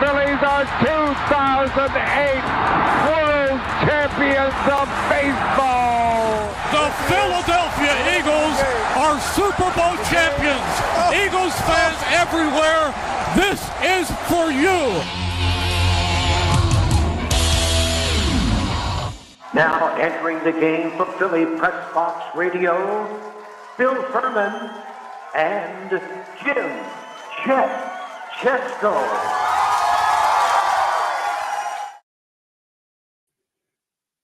Phillies are 2008 World Champions of Baseball. The Philadelphia Eagles are Super Bowl champions. Eagles fans everywhere, this is for you. Now entering the game for Philly Pressbox Radio, Bill Furman and Jim Chet Chesko.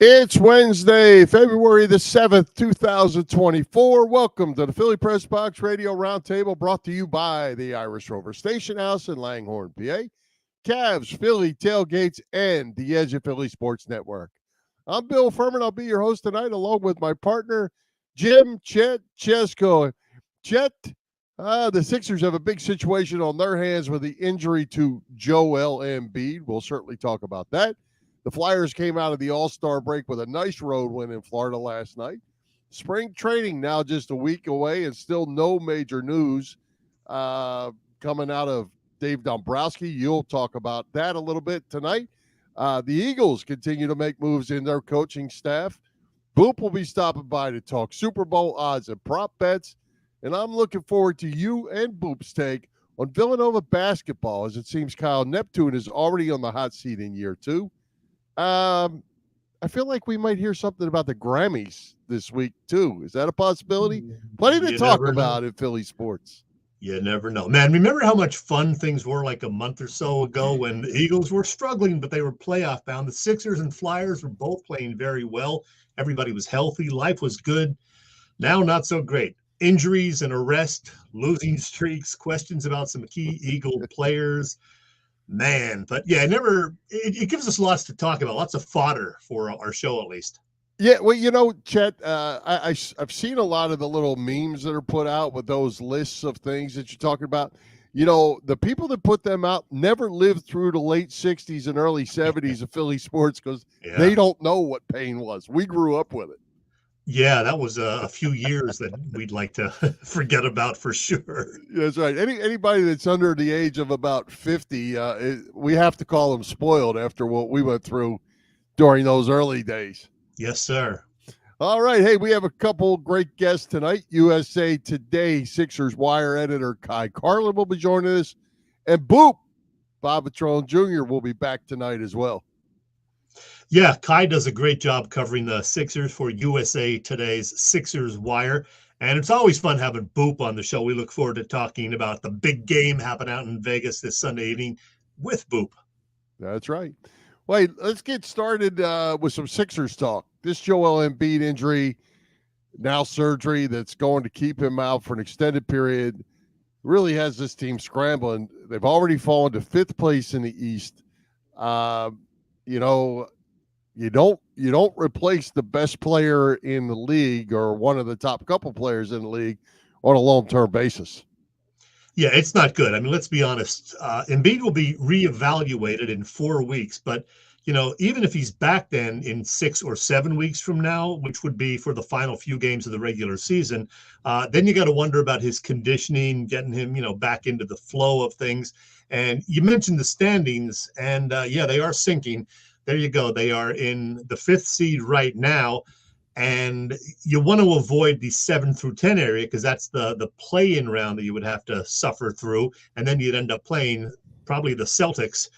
It's Wednesday, February the 7th, 2024. Welcome to the Philly Pressbox Radio Roundtable, brought to you by the Irish Rover Station House in Langhorne, PA, Cavs, Philly Tailgates, and the Edge of Philly Sports Network. I'm Bill Furman. I'll be your host tonight, along with my partner, Jim Chet Chesko. Chet, the Sixers have a big situation on their hands with the injury to Joel Embiid. We'll certainly talk about that. The Flyers came out of the All-Star break with a nice road win in Florida last night. Spring training now just a week away, and still no major news coming out of Dave Dombrowski. You'll talk about that a little bit tonight. The Eagles continue to make moves in their coaching staff. Boop will be stopping by to talk Super Bowl odds and prop bets. And I'm looking forward to you and Boop's take on Villanova basketball, as it seems Kyle Neptune is already on the hot seat in year two. I feel like we might hear something about the Grammys this week, too. Is that a possibility? Plenty to talk about in Philly sports. You never know. Man, remember how much fun things were like a month or so ago when the Eagles were struggling, but they were playoff bound. The Sixers and Flyers were both playing very well. Everybody was healthy. Life was good. Now, not so great. Injuries and arrest, losing streaks, questions about some key Eagle players. Man, but yeah, it gives us lots to talk about, lots of fodder for our show, at least. Yeah, well, you know, Chet, I've seen a lot of the little memes that are put out with those lists of things that you're talking about. You know, the people that put them out never lived through the late 60s and early 70s of Philly sports because they don't know what pain was. We grew up with it. Yeah, that was a few years that we'd like to forget about for sure. That's right. Anybody that's under the age of about 50, we have to call them spoiled after what we went through during those early days. Yes, sir. All right. Hey, we have a couple great guests tonight. USA Today Sixers Wire editor Carlin will be joining us. And Boop, Vetrone Jr. will be back tonight as well. Yeah, Kai does a great job covering the Sixers for USA Today's Sixers Wire. And it's always fun having Boop on the show. We look forward to talking about the big game happening out in Vegas this Sunday evening with Boop. That's right. Wait, let's get started with some Sixers talk. This Joel Embiid injury, now surgery that's going to keep him out for an extended period, really has this team scrambling. They've already fallen to fifth place in the East. You know, you don't replace the best player in the league or one of the top couple players in the league on a long-term basis. Yeah, it's not good. I mean, let's be honest. Embiid will be reevaluated in 4 weeks, but you know, even if he's back then in 6 or 7 weeks from now, which would be for the final few games of the regular season, then you got to wonder about his conditioning, getting him, you know, back into the flow of things. And you mentioned the standings, and yeah, they are sinking. There you go. They are in the 5th seed right now, and you want to avoid the 7 through 10 area because that's the play-in round that you would have to suffer through, and then you'd end up playing probably the Celtics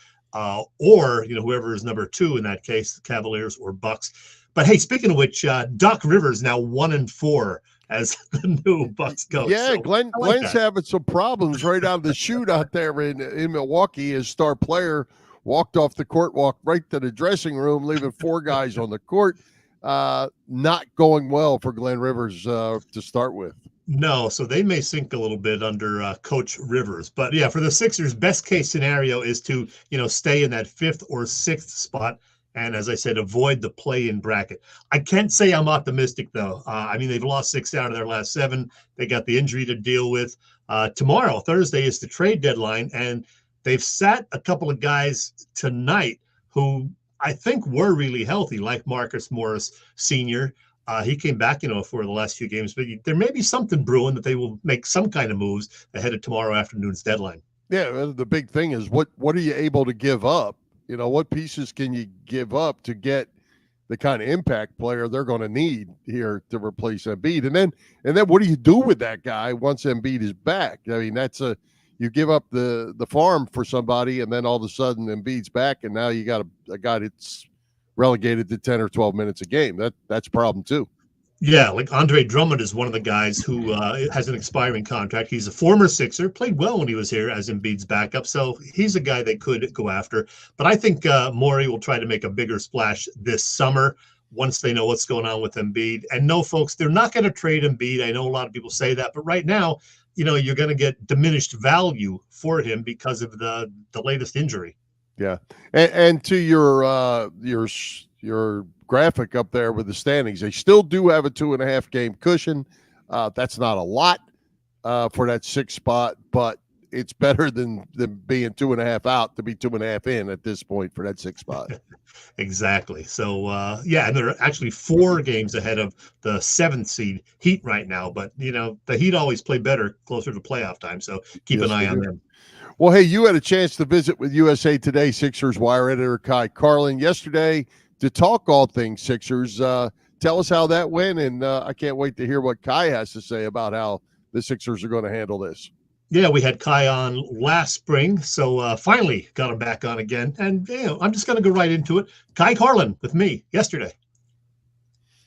or you know whoever is number 2 in that case, the Cavaliers or Bucks. But hey, speaking of which, Doc Rivers now 1-4 as the new Bucks coach. Yeah, so Glenn's having some problems right out of the chute out there in Milwaukee. His star player walked off the court, walked right to the dressing room, leaving 4 guys on the court. Not going well for Glenn Rivers to start with. No, so they may sink a little bit under Coach Rivers. But yeah, for the Sixers, best case scenario is to, you know, stay in that 5th or 6th spot. And as I said, avoid the play-in bracket. I can't say I'm optimistic, though. I mean, they've lost 6 out of their last 7. They got the injury to deal with. Tomorrow, Thursday, is the trade deadline. And they've sat a couple of guys tonight who I think were really healthy, like Marcus Morris Sr. He came back, you know, for the last few games. But there may be something brewing that they will make some kind of moves ahead of tomorrow afternoon's deadline. Yeah, the big thing is what are you able to give up? You know, what pieces can you give up to get the kind of impact player they're going to need here to replace Embiid? And then what do you do with that guy once Embiid is back? I mean, you give up the farm for somebody, and then all of a sudden Embiid's back, and now you got a guy that's relegated to 10 or 12 minutes a game. That's a problem too. Yeah, like Andre Drummond is one of the guys who has an expiring contract. He's a former Sixer, played well when he was here as Embiid's backup, so he's a guy they could go after. But I think Morey will try to make a bigger splash this summer once they know what's going on with Embiid. And no, folks, they're not going to trade Embiid. I know a lot of people say that, but right now, you know, you're going to get diminished value for him because of the latest injury. Yeah, and to your graphic up there with the standings, they still do have a 2.5 game cushion. That's not a lot for that 6th spot, but it's better than being 2.5 out to be 2.5 in at this point for that 6th spot. Exactly. So, and they're actually 4 games ahead of the 7th seed Heat right now. But, you know, the Heat always play better closer to playoff time. So keep an eye on them. Well, hey, you had a chance to visit with USA Today Sixers wire editor Kai Carlin yesterday to talk all things Sixers. Tell us how that went, and I can't wait to hear what Kai has to say about how the Sixers are going to handle this. Yeah, we had Kai on last spring, so finally got him back on again. And I'm just going to go right into it. Kai Carlin with me yesterday.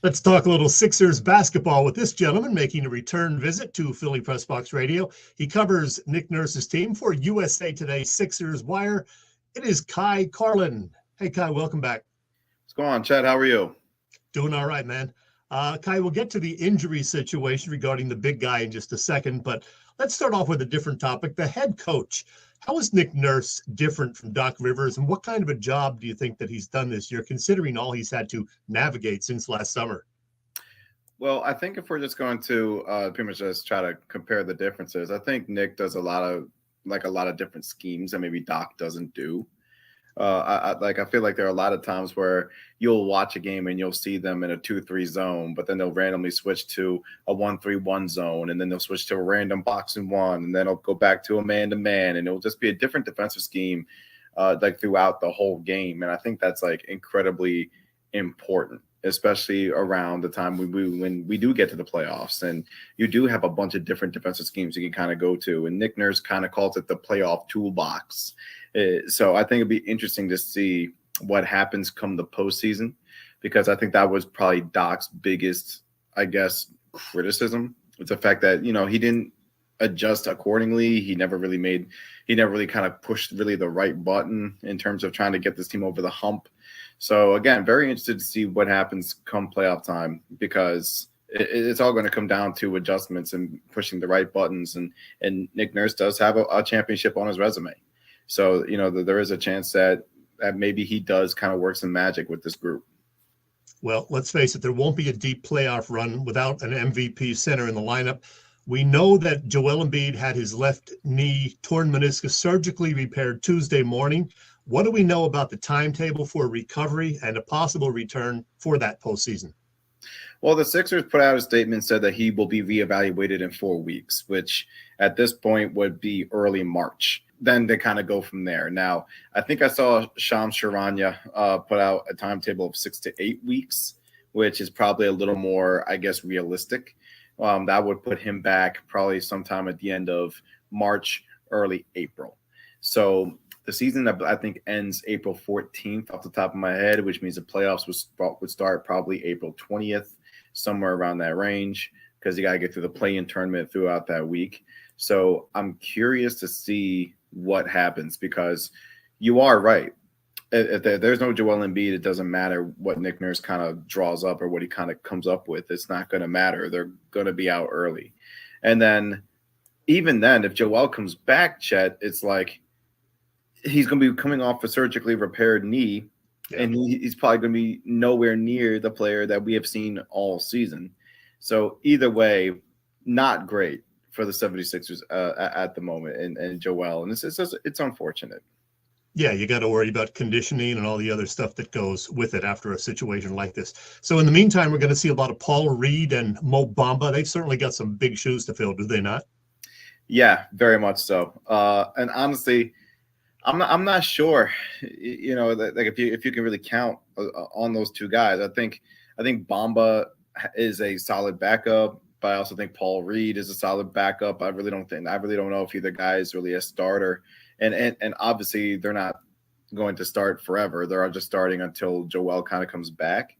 Let's talk a little Sixers basketball with this gentleman making a return visit to Philly Pressbox Radio. He covers Nick Nurse's team for USA Today Sixers Wire. It is Kai Carlin. Hey, Kai, welcome back. What's going on, Chet? How are you? Doing all right, man. Kai, we'll get to the injury situation regarding the big guy in just a second, but let's start off with a different topic. The head coach. How is Nick Nurse different from Doc Rivers, and what kind of a job do you think that he's done this year, considering all he's had to navigate since last summer? Well, I think if we're just going to pretty much just try to compare the differences, I think Nick does a lot of different schemes that maybe Doc doesn't do. I feel like there are a lot of times where you'll watch a game and you'll see them in a 2-3 zone, but then they'll randomly switch to a 1-3-1 zone, and then they'll switch to a random box and one, and then it'll go back to a man-to-man, and it'll just be a different defensive scheme throughout the whole game. And I think that's incredibly important, especially around the time when we do get to the playoffs, and you do have a bunch of different defensive schemes you can kind of go to. And Nick Nurse kind of calls it the playoff toolbox. So I think it'd be interesting to see what happens come the postseason, because I think that was probably Doc's biggest, I guess, criticism. It's the fact that, he didn't adjust accordingly. He never really kind of pushed really the right button in terms of trying to get this team over the hump. So again, very interested to see what happens come playoff time, because it's all going to come down to adjustments and pushing the right buttons. And Nick Nurse does have a championship on his resume. So, there is a chance that maybe he does kind of work some magic with this group. Well, let's face it, there won't be a deep playoff run without an MVP center in the lineup. We know that Joel Embiid had his left knee torn meniscus surgically repaired Tuesday morning. What do we know about the timetable for recovery and a possible return for that postseason? Well, the Sixers put out a statement, said that he will be reevaluated in 4 weeks, which at this point would be early March. Then they kind of go from there. Now, I think I saw Shams Charania put out a timetable of 6 to 8 weeks, which is probably a little more, I guess, realistic. That would put him back probably sometime at the end of March, early April. So the season, I think, ends April 14th off the top of my head, which means the playoffs would start probably April 20th, somewhere around that range, because you got to get through the play-in tournament throughout that week. So I'm curious to see what happens, because you are right. If there's no Joel Embiid, it doesn't matter what Nick Nurse kind of draws up or what he kind of comes up with. It's not going to matter. They're going to be out early. And then even then, if Joel comes back, Chet, it's like he's going to be coming off a surgically repaired knee, and he's probably going to be nowhere near the player that we have seen all season. So either way, not great for the 76ers at the moment, and Joel. And it's unfortunate. Yeah, you got to worry about conditioning and all the other stuff that goes with it after a situation like this. So in the meantime, we're going to see a lot of Paul Reed and Mo Bamba. They've certainly got some big shoes to fill, do they not? Yeah, very much so. And honestly, I'm not sure. You know, like if you can really count on those two guys, I think Bamba is a solid backup, but I also think Paul Reed is a solid backup. I really don't know if either guy is really a starter, and obviously they're not going to start forever. They're just starting until Joel kind of comes back.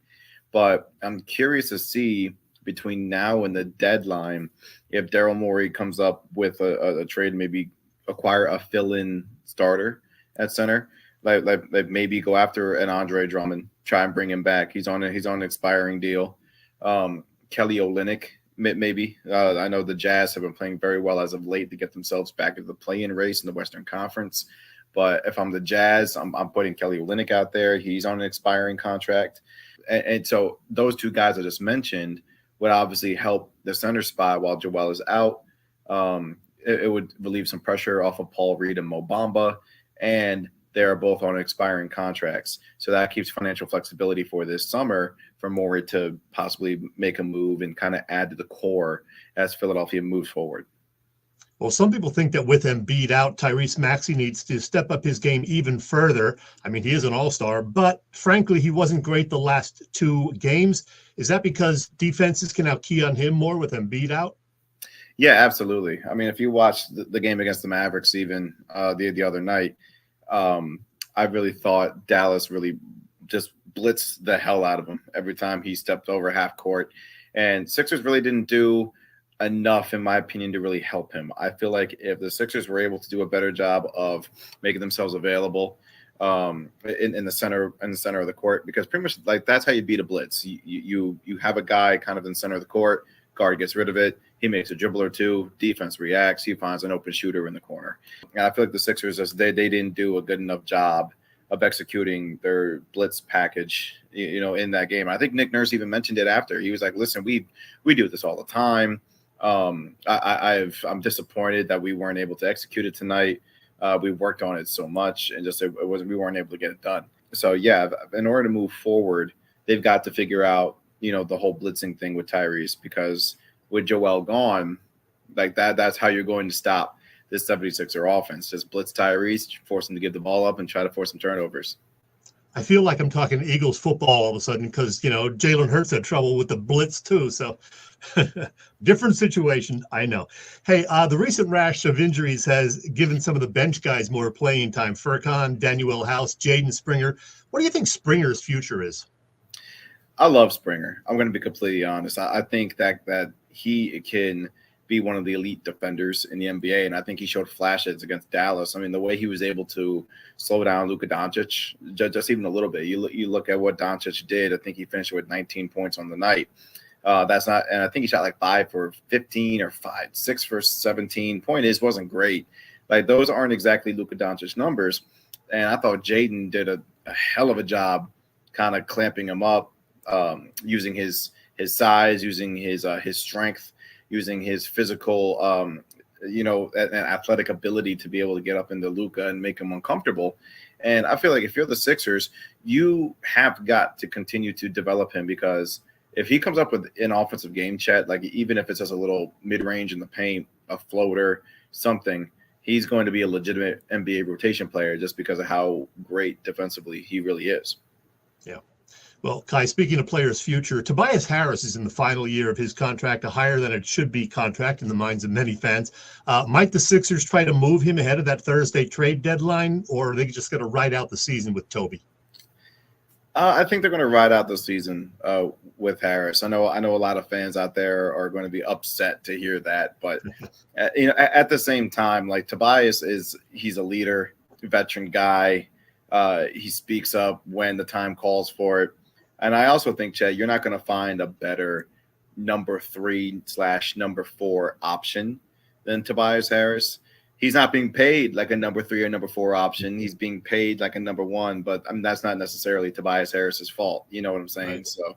But I'm curious to see between now and the deadline if Daryl Morey comes up with a trade, maybe acquire a fill-in starter at center, like maybe go after an Andre Drummond, try and bring him back. He's on an expiring deal. Kelly Olynyk, maybe. I know the Jazz have been playing very well as of late to get themselves back into the play-in race in the Western Conference. But if I'm the Jazz, I'm putting Kelly Olynyk out there. He's on an expiring contract. And so those two guys I just mentioned would obviously help the center spot while Joel is out. It would relieve some pressure off of Paul Reed and Mo Bamba, and they're both on expiring contracts. So that keeps financial flexibility for this summer for Morey to possibly make a move and kind of add to the core as Philadelphia moves forward. Well, some people think that with Embiid out, Tyrese Maxey needs to step up his game even further. I mean, he is an all-star, but frankly, he wasn't great the last two games. Is that because defenses can now key on him more with Embiid out? Yeah, absolutely. I mean, if you watch the game against the Mavericks even the other night, I really thought Dallas really just blitzed the hell out of him every time he stepped over half court. And Sixers really didn't do enough, in my opinion, to really help him. I feel like if the Sixers were able to do a better job of making themselves available in the center of the court, because pretty much like that's how you beat a blitz. You have a guy kind of in the center of the court, guard gets rid of it, he makes a dribble or two, defense reacts, he finds an open shooter in the corner. And I feel like the Sixers, they didn't do a good enough job of executing their blitz package, in that game. I think Nick Nurse even mentioned it after. He was like, listen, we do this all the time. I'm disappointed that we weren't able to execute it tonight. We worked on it so much, and we weren't able to get it done. So yeah, in order to move forward, they've got to figure out, the whole blitzing thing with Tyrese, because with Joel gone, like that's how you're going to stop this 76er offense. Just blitz Tyrese, force him to give the ball up, and try to force some turnovers. I feel like I'm talking Eagles football all of a sudden because, Jalen Hurts had trouble with the blitz too. So different situation, I know. Hey, the recent rash of injuries has given some of the bench guys more playing time. Furkan, Daniel House, Jaden Springer. What do you think Springer's future is? I love Springer. I'm going to be completely honest. I think that he can be one of the elite defenders in the NBA, and I think he showed flashes against Dallas. I mean, the way he was able to slow down Luka Doncic, just even a little bit. You look at what Doncic did. I think he finished with 19 points on the night. That's not, and I think he shot like 5 for 15 or 6 for 17. Point is, wasn't great. Like those aren't exactly Luka Doncic numbers. And I thought Jaden did a hell of a job, kind of clamping him up, using his size, using his strength, using his physical, and athletic ability to be able to get up into Luka and make him uncomfortable. And I feel like if you're the Sixers, you have got to continue to develop him, because if he comes up with an offensive game, Chet, like even if it's just a little mid-range in the paint, a floater, something, he's going to be a legitimate NBA rotation player just because of how great defensively he really is. Yeah. Well, Kai, speaking of players' future, Tobias Harris is in the final year of his contract, a higher than it should be contract in the minds of many fans. Might the Sixers try to move him ahead of that Thursday trade deadline, or are they just going to ride out the season with Toby? I think they're going to ride out the season with Harris. I know a lot of fans out there are going to be upset to hear that, but at the same time, like Tobias he's a leader, veteran guy. He speaks up when the time calls for it. And I also think, Chet, you're not going to find a better number 3/number 4 option than Tobias Harris. He's not being paid like a number 3 or number 4 option. He's being paid like a number 1, but that's not necessarily Tobias Harris's fault. You know what I'm saying? Right. So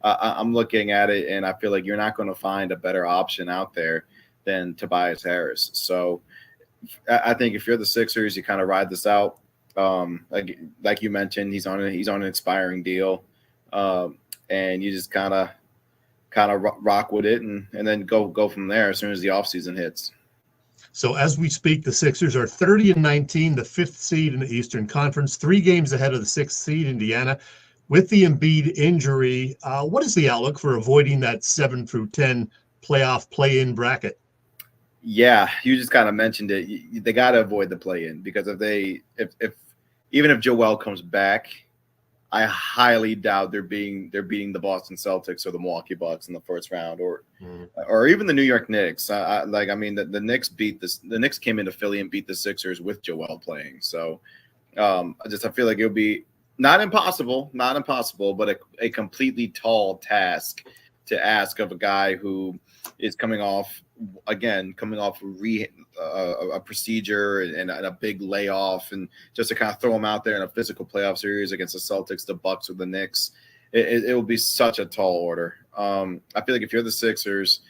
I'm looking at it, and I feel like you're not going to find a better option out there than Tobias Harris. So I think if you're the Sixers, you kind of ride this out. Like you mentioned, he's on an expiring deal, and you just kind of rock with it, and then go from there as soon as the offseason hits. So as we speak, the Sixers are 30-19, the 5th seed in the Eastern Conference, 3 games ahead of the 6th seed, Indiana. With the Embiid injury, what is the outlook for avoiding that 7 through 10 playoff play-in bracket? Yeah, you just kind of mentioned it. They got to avoid the play-in, because if even if Joel comes back, I highly doubt they're beating the Boston Celtics or the Milwaukee Bucks in the first round, or even the New York Knicks. The Knicks came into Philly and beat the Sixers with Joel playing. So I feel like it would be not impossible, but a completely tall task to ask of a guy who is coming off a procedure and a big layoff, and just to kind of throw him out there in a physical playoff series against the Celtics, the Bucks, or the Knicks, it will be such a tall order. I feel like if you're the Sixers,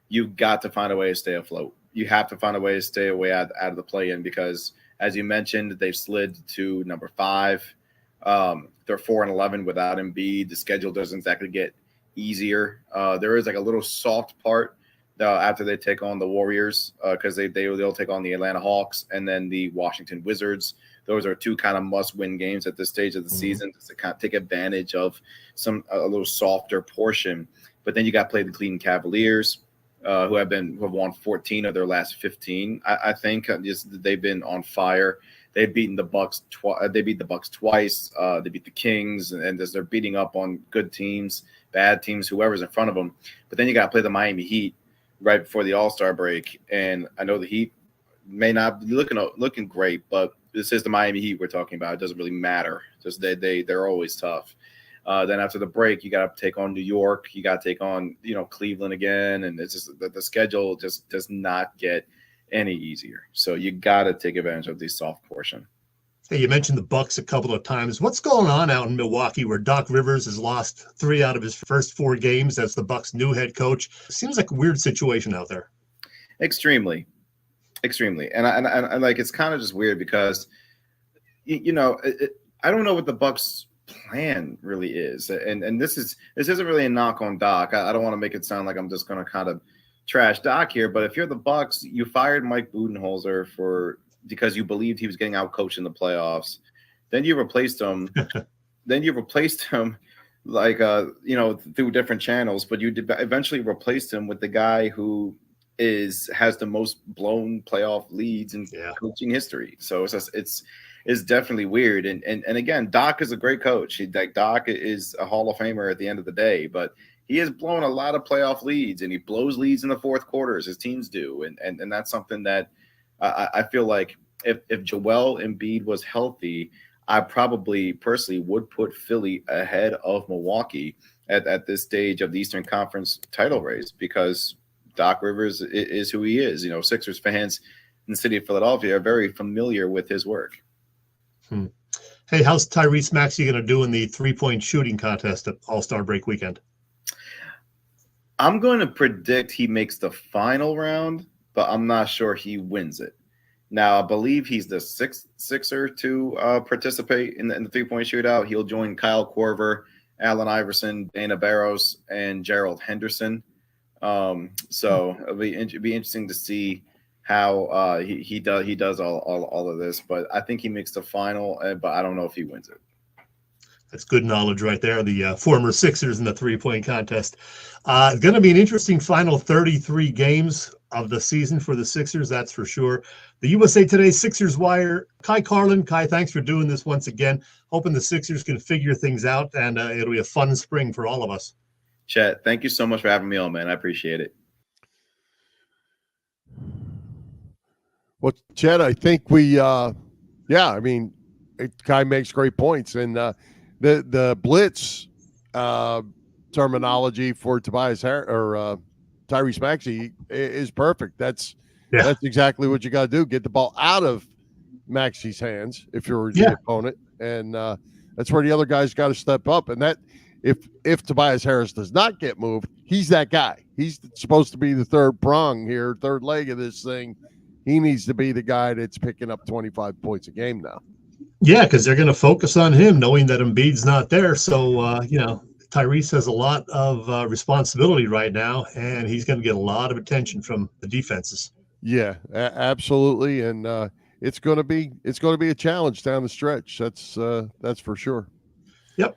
you've got to find a way to stay afloat. You have to find a way to stay away out of the play-in, because, as you mentioned, they've slid to number 5. They're 4-11 without Embiid. The schedule doesn't exactly get easier. There is like a little soft part after they take on the Warriors, because they'll take on the Atlanta Hawks and then the Washington Wizards. Those are 2 kind of must-win games at this stage of the season, just to kind of take advantage of a little softer portion. But then you got to play the Cleveland Cavaliers, who have won 14 of their last 15. I think they've been on fire. They've beaten the Bucks. They beat the Bucks twice. They beat the Kings, and they're beating up on good teams, bad teams, whoever's in front of them. But then you got to play the Miami Heat right before the All-Star break, and I know the Heat may not be looking great, but this is the Miami Heat we're talking about. It doesn't really matter. Just they're always tough. Then after the break, you got to take on New York. You got to take on Cleveland again, and it's just the schedule just does not get any easier. So you got to take advantage of the soft portion. Hey, you mentioned the Bucks a couple of times. What's going on out in Milwaukee, where Doc Rivers has lost 3 out of his first 4 games as the Bucks' new head coach? Seems like a weird situation out there. Extremely. And like, it's kind of just weird because, I don't know what the Bucks' plan really is. And this isn't really a knock on Doc. I don't want to make it sound like I'm just going to kind of trash Doc here. But if you're the Bucks, you fired Mike Budenholzer because you believed he was getting outcoached in the playoffs. Then you replaced him. Like, through different channels, but you eventually replaced him with the guy who has the most blown playoff leads in coaching history. So it's definitely weird. And again, Doc is a great coach. Doc is a Hall of Famer at the end of the day, but he has blown a lot of playoff leads, and he blows leads in the fourth quarters. His teams do. And that's something that I feel like if Joel Embiid was healthy, I probably personally would put Philly ahead of Milwaukee at this stage of the Eastern Conference title race, because Doc Rivers is who he is. Sixers fans in the city of Philadelphia are very familiar with his work. Hey, how's Tyrese Maxey going to do in the 3-point shooting contest at All-Star break weekend? I'm going to predict he makes the final round, but I'm not sure he wins it. Now, I believe he's the 6th Sixer to participate in the 3-point shootout. He'll join Kyle Korver, Allen Iverson, Dana Barros, and Gerald Henderson. So it'll be interesting to see how he does all of this. But I think he makes the final, but I don't know if he wins it. That's good knowledge right there. The former Sixers in the 3-point contest. It's going to be an interesting final 33 games of the season for the Sixers, that's for sure. The USA Today Sixers Wire, Kai Carlin. Kai, thanks for doing this once again. Hoping the Sixers can figure things out, and it'll be a fun spring for all of us. Chet, thank you so much for having me on, man. I appreciate it. Well, Chet, I think Kai makes great points, and the blitz terminology for Tyrese Maxey is perfect. That's exactly what you got to do. Get the ball out of Maxey's hands if you're the opponent, and that's where the other guys got to step up. And that if Tobias Harris does not get moved, he's that guy. He's supposed to be the third leg of this thing. He needs to be the guy that's picking up 25 points a game now. Yeah, because they're going to focus on him, knowing that Embiid's not there. So, Tyrese has a lot of responsibility right now, and he's going to get a lot of attention from the defenses. Yeah, absolutely, and it's going to be a challenge down the stretch. That's for sure. Yep.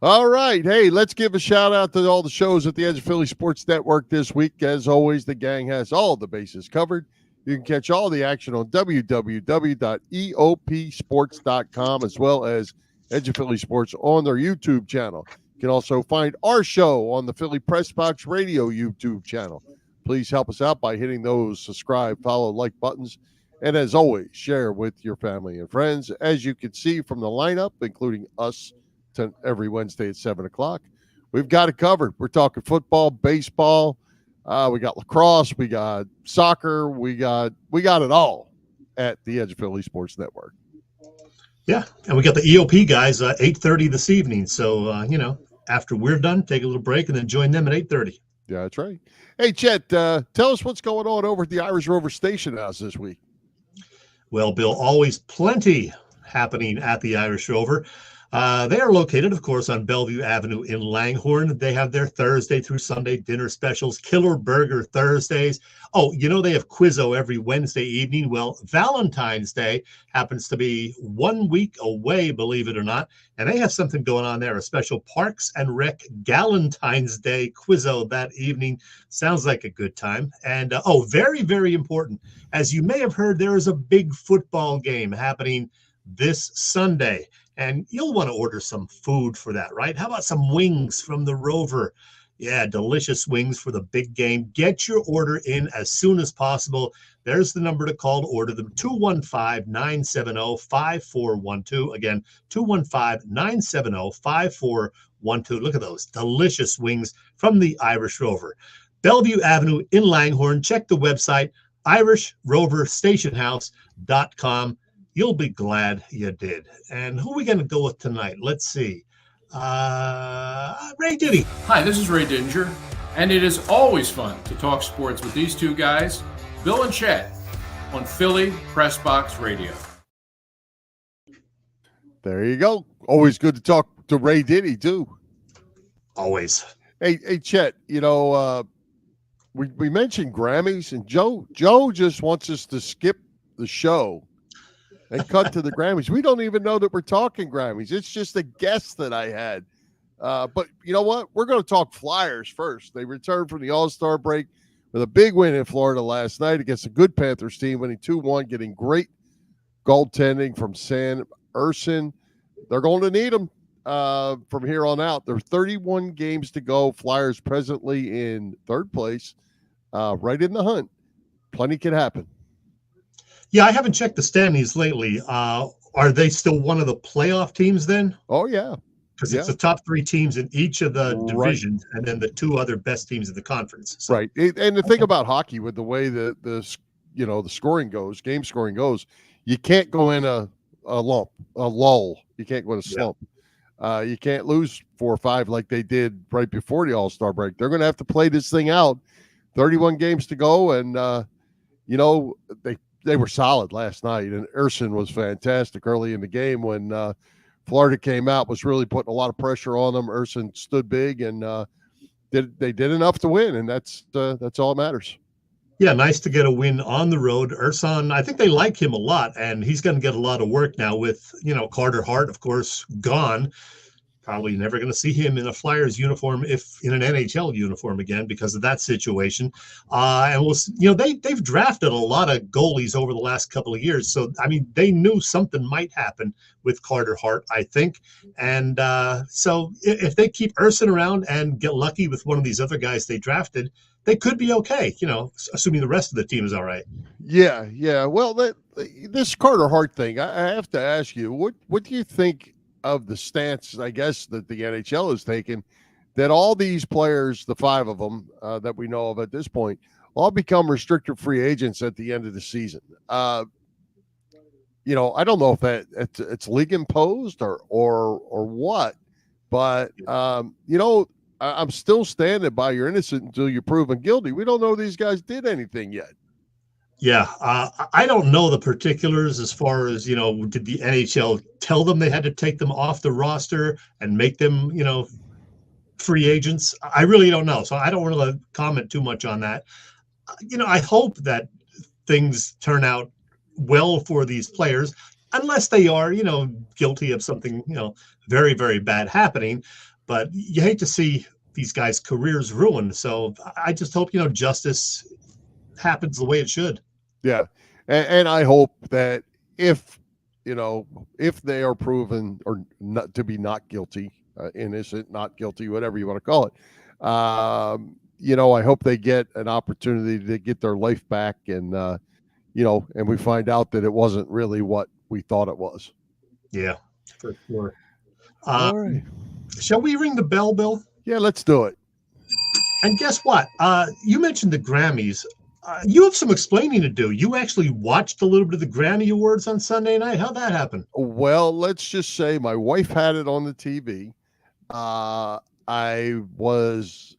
All right, hey, let's give a shout out to all the shows at the Edge of Philly Sports Network this week. As always, the gang has all the bases covered. You can catch all the action on www.eopsports.com, as well as Edge of Philly Sports on their YouTube channel. You can also find our show on the Philly Pressbox Radio YouTube channel. Please help us out by hitting those subscribe, follow, like buttons. And as always, share with your family and friends. As you can see from the lineup, including us every Wednesday at 7 o'clock, we've got it covered. We're talking football, baseball. We got lacrosse. We got soccer. We got it all at the Edge of Philly Sports Network. Yeah, and we got the EOP guys 8:30 this evening. So, after we're done, take a little break and then join them at 8:30. Yeah, that's right. Hey, Chet, tell us what's going on over at the Irish Rover Station House this week. Well, Bill, always plenty happening at the Irish Rover. They are located, of course, on Bellevue Avenue in Langhorne. They have their Thursday through Sunday dinner specials, Killer Burger Thursdays. Oh, they have Quizzo every Wednesday evening. Well, Valentine's Day happens to be 1 week away, believe it or not. And they have something going on there, a special Parks and Rec Galentine's Day Quizzo that evening. Sounds like a good time. And, very, very important. As you may have heard, there is a big football game happening this Sunday. And you'll want to order some food for that, right? How about some wings from the Rover? Yeah, delicious wings for the big game. Get your order in as soon as possible. There's the number to call to order them, 215-970-5412. Again, 215-970-5412. Look at those delicious wings from the Irish Rover. Bellevue Avenue in Langhorne. Check the website, irishroverstationhouse.com. You'll be glad you did. And who are we going to go with tonight? Let's see. Ray Diddy. Hi, this is Ray Dinger, and it is always fun to talk sports with these two guys, Bill and Chet, on Philly Pressbox Radio. There you go. Always good to talk to Ray Diddy, too. Always. Hey, Chet, we mentioned Grammys, and Joe just wants us to skip the show and cut to the Grammys. We don't even know that we're talking Grammys. It's just a guess that I had. But you know what? We're going to talk Flyers first. They returned from the All-Star break with a big win in Florida last night against a good Panthers team, winning 2-1, getting great goaltending from Sam Urson. They're going to need them from here on out. There are 31 games to go. Flyers presently in third place, right in the hunt. Plenty can happen. Yeah, I haven't checked the standings lately. Are they still one of the playoff teams then? Oh, yeah. Because it's the top three teams in each of the divisions, and then the two other best teams in the conference. So. Right. And the thing about hockey, with the way the scoring goes, game scoring goes, you can't go in a lull. You can't go in a slump. Yeah. You can't lose 4 or 5 like they did right before the All-Star break. They're going to have to play this thing out. 31 games to go, and they were solid last night, and Urson was fantastic early in the game when Florida came out, was really putting a lot of pressure on them. Urson stood big, and they did enough to win, and that's all that matters. Yeah, nice to get a win on the road. Urson, I think they like him a lot, and he's going to get a lot of work now with, Carter Hart, of course, gone. Probably never going to see him in a Flyers uniform, if in an NHL uniform again, because of that situation. They've drafted a lot of goalies over the last couple of years. So, they knew something might happen with Carter Hart, I think. And so if they keep Urson around and get lucky with one of these other guys they drafted, they could be okay, assuming the rest of the team is all right. Yeah. Well, this Carter Hart thing, I have to ask you, what do you think of the stance, I guess, that the NHL has taken, that all these players, the 5 of them that we know of at this point, all become restricted free agents at the end of the season? I don't know if it's league imposed or what, but I'm still standing by you're innocent until you're proven guilty. We don't know these guys did anything yet. Yeah, I don't know the particulars as far as, did the NHL tell them they had to take them off the roster and make them, free agents? I really don't know. So I don't want to comment too much on that. I hope that things turn out well for these players, unless they are, guilty of something, very, very bad happening. But you hate to see these guys' careers ruined. So I just hope, justice happens the way it should. Yeah. And I hope that if they are proven or not to be not guilty, innocent, not guilty, whatever you want to call it, I hope they get an opportunity to get their life back and, and we find out that it wasn't really what we thought it was. Yeah, for sure. All right. Shall we ring the bell, Bill? Yeah, let's do it. And guess what? You mentioned the Grammys. You have some explaining to do. You actually watched a little bit of the Grammy Awards on Sunday night. How'd that happen? Well, let's just say my wife had it on the TV. I was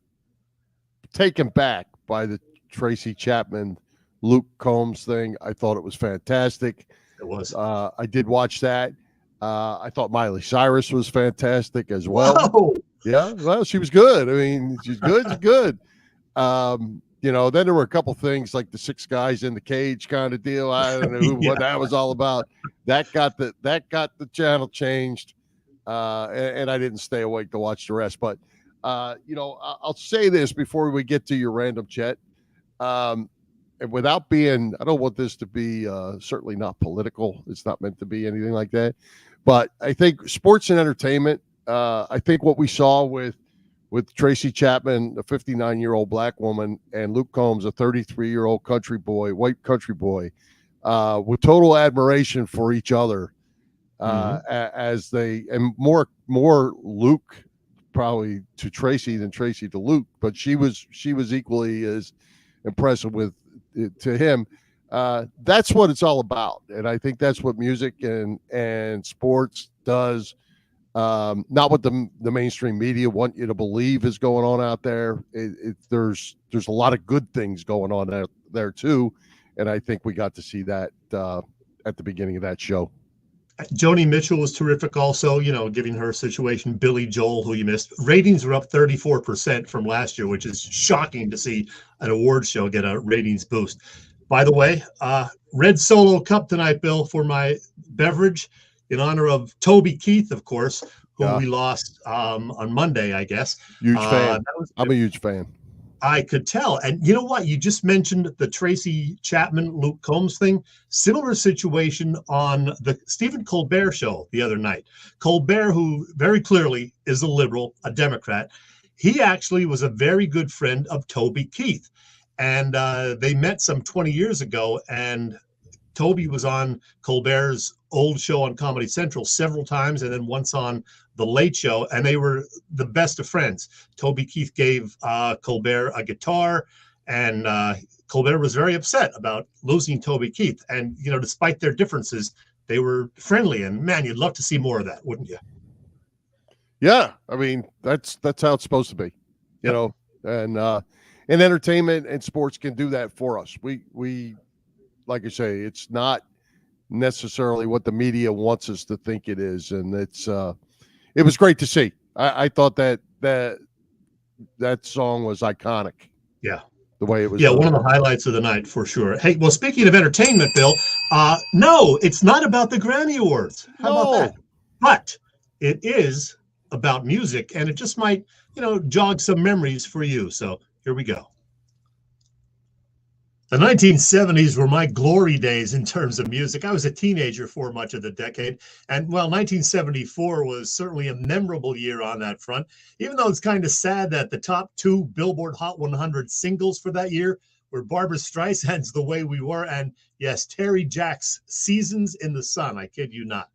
taken back by the Tracy Chapman, Luke Combs thing. I thought it was fantastic. It was. I did watch that. I thought Miley Cyrus was fantastic as well. Whoa. Yeah, well, she was good. I mean, she's good. She's good. Then there were a couple things like the 6 guys in the cage kind of deal. I don't know what that was all about. That got the channel changed, and I didn't stay awake to watch the rest. But I'll say this before we get to your random Chet, and without being, I don't want this to be certainly not political. It's not meant to be anything like that. But I think sports and entertainment. I think what we saw with Tracy Chapman, a 59-year-old black woman, and Luke Combs, a 33-year-old white country boy, with total admiration for each other, as they, and more Luke probably to Tracy than Tracy to Luke, but she was equally as impressive to him. That's what it's all about, and I think that's what music and sports does. Not what the mainstream media want you to believe is going on out there. There's a lot of good things going on out there too, and I think we got to see that at the beginning of that show. Joni Mitchell was terrific also, giving her situation. Billy Joel, who you missed. Ratings were up 34% from last year, which is shocking to see an award show get a ratings boost. By the way, Red Solo Cup tonight, Bill, for my beverage, in honor of Toby Keith, of course, who we lost on Monday, I guess. Huge fan. I'm a huge fan. I could tell. And you know what? You just mentioned the Tracy Chapman, Luke Combs thing. Similar situation on the Stephen Colbert show the other night. Colbert, who very clearly is a liberal, a Democrat, he actually was a very good friend of Toby Keith. And they met some 20 years ago, and Toby was on Colbert's old show on Comedy Central several times, and then once on The Late Show, and they were the best of friends. Toby Keith gave Colbert a guitar, and Colbert was very upset about losing Toby Keith. And, despite their differences, they were friendly, and man, you'd love to see more of that, wouldn't you? Yeah. I mean, that's how it's supposed to be, and entertainment and sports can do that for us. We like I say, it's not necessarily what the media wants us to think it is. And it was great to see. I thought that song was iconic. Yeah. The way it was. Yeah. One of the highlights of the night for sure. Hey, well, speaking of entertainment, Bill, no, it's not about the Grammy Awards. How about that? But it is about music, and it just might, jog some memories for you. So here we go. The 1970s were my glory days in terms of music. I was a teenager for much of the decade. And 1974 was certainly a memorable year on that front, even though it's kind of sad that the top 2 Billboard Hot 100 singles for that year were Barbra Streisand's The Way We Were and, yes, Terry Jack's Seasons in the Sun. I kid you not.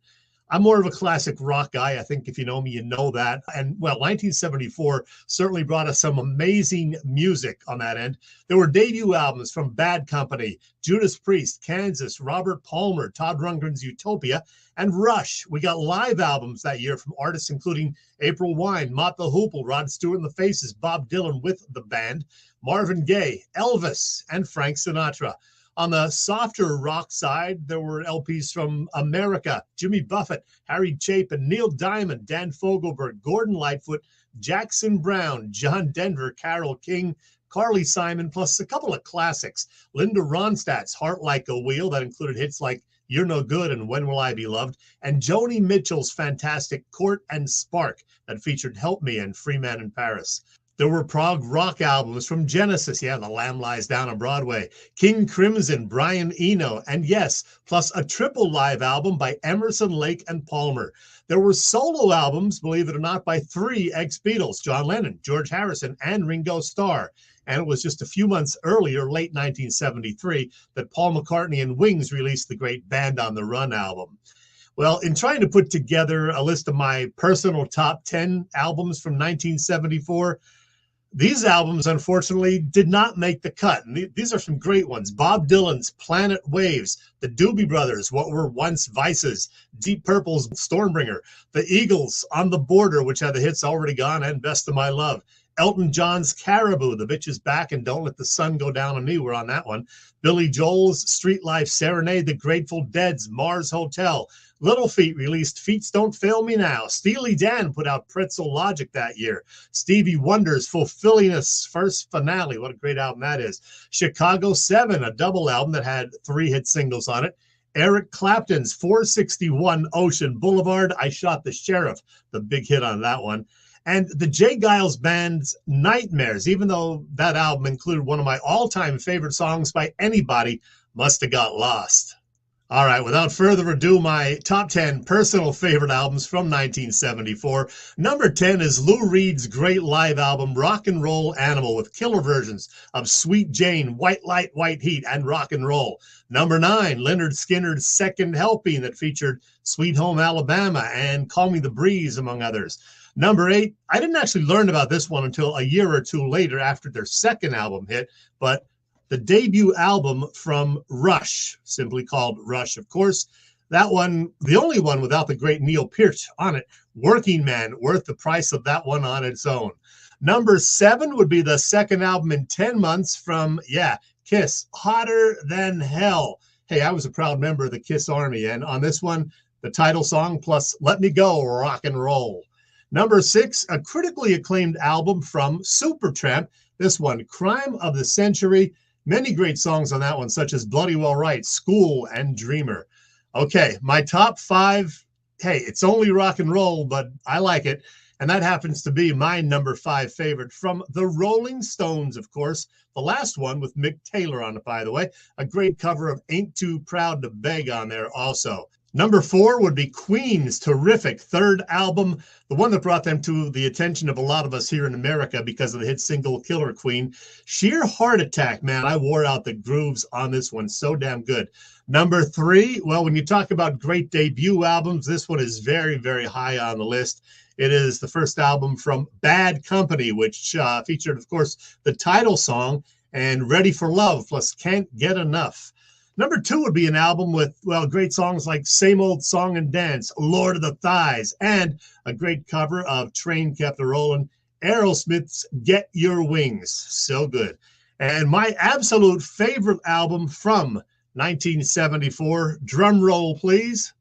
I'm more of a classic rock guy. I think if you know me, you know that. And 1974 certainly brought us some amazing music on that end. There were debut albums from Bad Company, Judas Priest, Kansas, Robert Palmer, Todd Rundgren's Utopia, and Rush. We got live albums that year from artists including April Wine, Mott the Hoople, Rod Stewart and the Faces, Bob Dylan with the band, Marvin Gaye, Elvis, and Frank Sinatra. On the softer rock side, there were LPs from America, Jimmy Buffett, Harry Chapin, Neil Diamond, Dan Fogelberg, Gordon Lightfoot, Jackson Brown, John Denver, Carole King, Carly Simon, plus a couple of classics. Linda Ronstadt's Heart Like a Wheel, that included hits like You're No Good and When Will I Be Loved, and Joni Mitchell's fantastic Court and Spark that featured Help Me and Free Man in Paris. There were prog rock albums from Genesis, The Lamb Lies Down on Broadway, King Crimson, Brian Eno, and yes, plus a triple live album by Emerson, Lake, and Palmer. There were solo albums, believe it or not, by 3 ex-Beatles, John Lennon, George Harrison, and Ringo Starr. And it was just a few months earlier, late 1973, that Paul McCartney and Wings released the great Band on the Run album. Well, in trying to put together a list of my personal top 10 albums from 1974, these albums, unfortunately, did not make the cut. And these are some great ones. Bob Dylan's Planet Waves, the Doobie Brothers, What Were Once Vices, Deep Purple's Stormbringer, the Eagles, On the Border, which had the hits Already Gone and Best of My Love, Elton John's Caribou, The Bitch Is Back and Don't Let the Sun Go Down on Me, we're on that one, Billy Joel's Street Life Serenade, The Grateful Dead's Mars Hotel, Little Feat released Feats Don't Fail Me Now. Steely Dan put out Pretzel Logic that year. Stevie Wonder's Fulfilling Us First Finale. What a great album that is. Chicago 7, a double album that had 3 hit singles on it. Eric Clapton's 461 Ocean Boulevard. I Shot the Sheriff, the big hit on that one. And the Jay Giles Band's Nightmares, even though that album included one of my all-time favorite songs by anybody, Must Have Got Lost. All right, without further ado, my top 10 personal favorite albums from 1974. Number 10 is Lou Reed's great live album, Rock and Roll Animal, with killer versions of Sweet Jane, White Light, White Heat, and Rock and Roll. Number 9, Lynyrd Skynyrd's Second Helping that featured Sweet Home Alabama and Call Me the Breeze, among others. Number 8, I didn't actually learn about this one until a year or two later after their second album hit, but the debut album from Rush, simply called Rush, of course. That one, the only one without the great Neil Peart on it. Working Man, worth the price of that one on its own. Number 7 would be the second album in 10 months from, Kiss, Hotter Than Hell. Hey, I was a proud member of the Kiss Army, and on this one, the title song plus Let Me Go, Rock and Roll. Number 6, a critically acclaimed album from Supertramp. This one, Crime of the Century. Many great songs on that one, such as Bloody Well Right, School, and Dreamer. Okay, my top 5, hey, it's only rock and roll, but I like it. And that happens to be my number 5 favorite from the Rolling Stones, of course. The last one with Mick Taylor on it, by the way. A great cover of Ain't Too Proud to Beg on there also. Number 4 would be Queen's terrific third album, the one that brought them to the attention of a lot of us here in America because of the hit single Killer Queen. Sheer Heart Attack, man, I wore out the grooves on this one. So damn good. Number 3, well, when you talk about great debut albums, this one is very, very high on the list. It is the first album from Bad Company, which featured, of course, the title song and Ready for Love, plus Can't Get Enough. Number 2 would be an album with, well, great songs like Same Old Song and Dance, Lord of the Thighs, and a great cover of Train Kept A-Rollin', Aerosmith's Get Your Wings. So good. And my absolute favorite album from 1974, drum roll, please.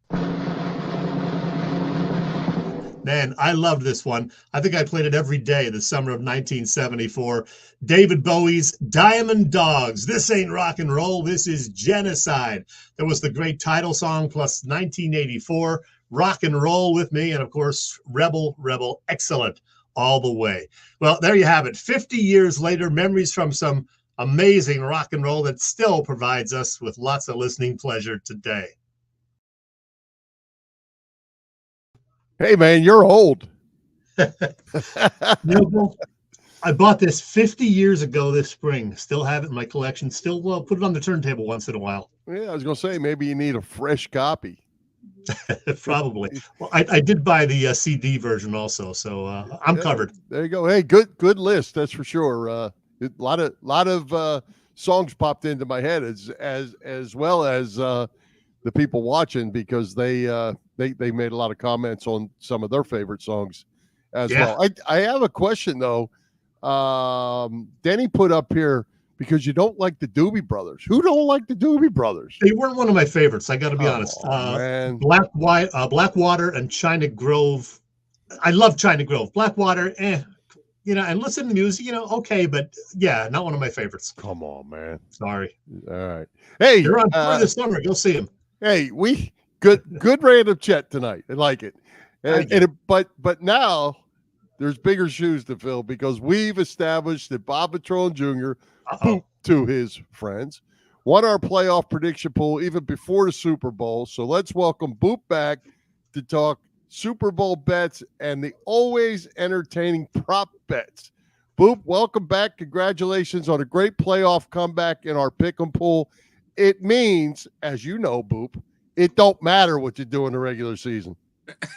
Man, I loved this one. I think I played it every day the summer of 1974. David Bowie's Diamond Dogs. This ain't rock and roll. This is genocide. There was the great title song plus 1984, Rock and Roll with Me, and of course, Rebel, Rebel, excellent all the way. Well, there you have it. 50 years later, memories from some amazing rock and roll that still provides us with lots of listening pleasure today. Hey, man, you're old. I bought this 50 years ago this spring. Still have it in my collection. Still put it on the turntable once in a while. Yeah, I was going to say, maybe you need a fresh copy. Probably. Well, I did buy the CD version also, so I'm covered. There you go. Hey, good list, that's for sure. A lot of songs popped into my head as well as the people watching, because they made a lot of comments on some of their favorite songs as well. I have a question though. Denny put up here, because you don't like the Doobie Brothers. Who don't like the Doobie Brothers? They weren't one of my favorites. I got to be honest. Man. Blackwater and China Grove I love China Grove. Blackwater, and listen to the music, okay, but yeah, not one of my favorites. Come on, man. Sorry. All right. Hey, they're on tour this summer. Go see them. Hey, good random Chet tonight. I like it. But now there's bigger shoes to fill because we've established that Bob Vetrone Jr. Boop to his friends won our playoff prediction pool even before the Super Bowl. So let's welcome Boop back to talk Super Bowl bets and the always entertaining prop bets. Boop, welcome back. Congratulations on a great playoff comeback in our pick'em pool. It means, as you know, Boop, it don't matter what you do in the regular season.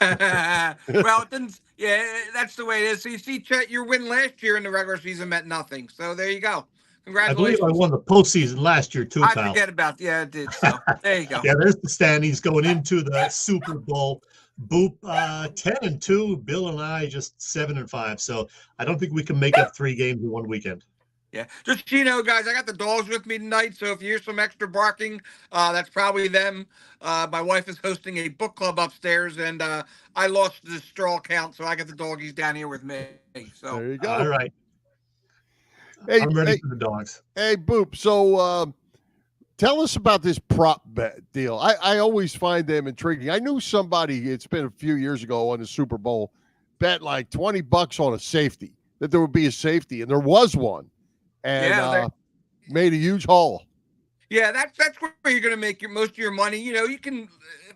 Well, it didn't. Yeah, that's the way it is. So you see, Chet, your win last year in the regular season meant nothing. So there you go. Congratulations. I believe I won the postseason last year too, I pal. forget about I did. So there you go. Yeah, there's the standings going into the Super Bowl. Boop 10-2. Bill and I just 7-5. So I don't think we can make up 3 games in one weekend. Yeah, just so you know, guys, I got the dogs with me tonight, so if you hear some extra barking, that's probably them. My wife is hosting a book club upstairs, and I lost the straw count, so I got the doggies down here with me. So there you go. All right. Hey, I'm ready for the dogs. Hey, Boop. So tell us about this prop bet deal. I always find them intriguing. I knew somebody, it's been a few years ago on the Super Bowl, bet like $20 on a safety, that there would be a safety, and there was one. And made a huge haul. Yeah, that's where you're going to make most of your money. You can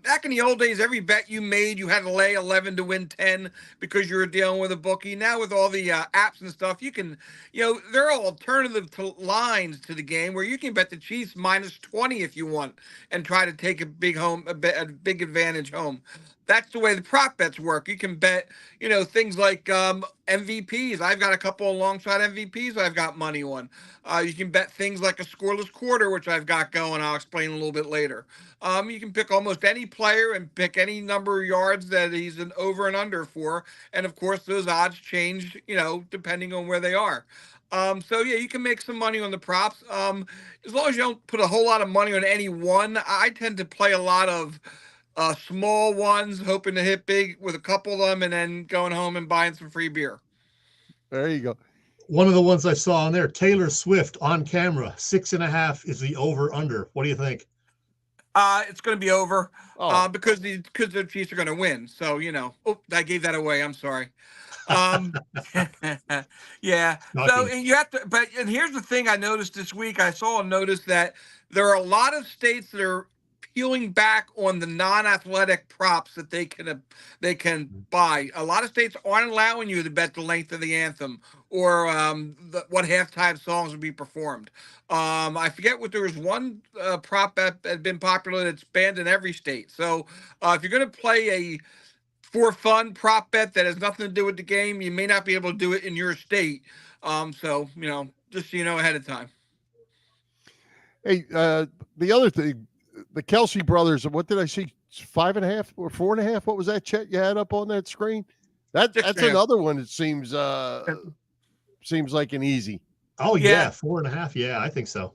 back in the old days, every bet you made, you had to lay 11 to win 10 because you were dealing with a bookie. Now with all the apps and stuff, you can, there are alternative lines to the game where you can bet the Chiefs -20 if you want and try to take a big advantage home. That's the way the prop bets work. You can bet, things like MVPs. I've got a couple alongside MVPs I've got money on. You can bet things like a scoreless quarter, which I've got going. I'll explain a little bit later. You can pick almost any player and pick any number of yards that he's an over and under for. And, of course, those odds change, depending on where they are. So, yeah, you can make some money on the props. As long as you don't put a whole lot of money on any one, I tend to play a lot of small ones, hoping to hit big with a couple of them, and then going home and buying some free beer. There you go. One of the ones I saw on there, Taylor Swift on camera, 6.5 is the over under. What do you think? It's going to be over because the Chiefs are going to win. So, I gave that away. I'm sorry. Yeah. So and you have to, and here's the thing I noticed this week. I saw a notice that there are a lot of states that are peeling back on the non-athletic props that they can buy. A lot of states aren't allowing you to bet the length of the anthem or what halftime songs will be performed. I forget what there was one prop that had been popular that's banned in every state. So if you're going to play a for fun prop bet that has nothing to do with the game, you may not be able to do it in your state. So just so you know ahead of time. Hey, the other thing, the Kelsey brothers, what did I see? 5.5 or 4.5? What was that, Chet, you had up on that screen? That's another one that seems like an easy. Oh, yeah. 4.5. Yeah, I think so.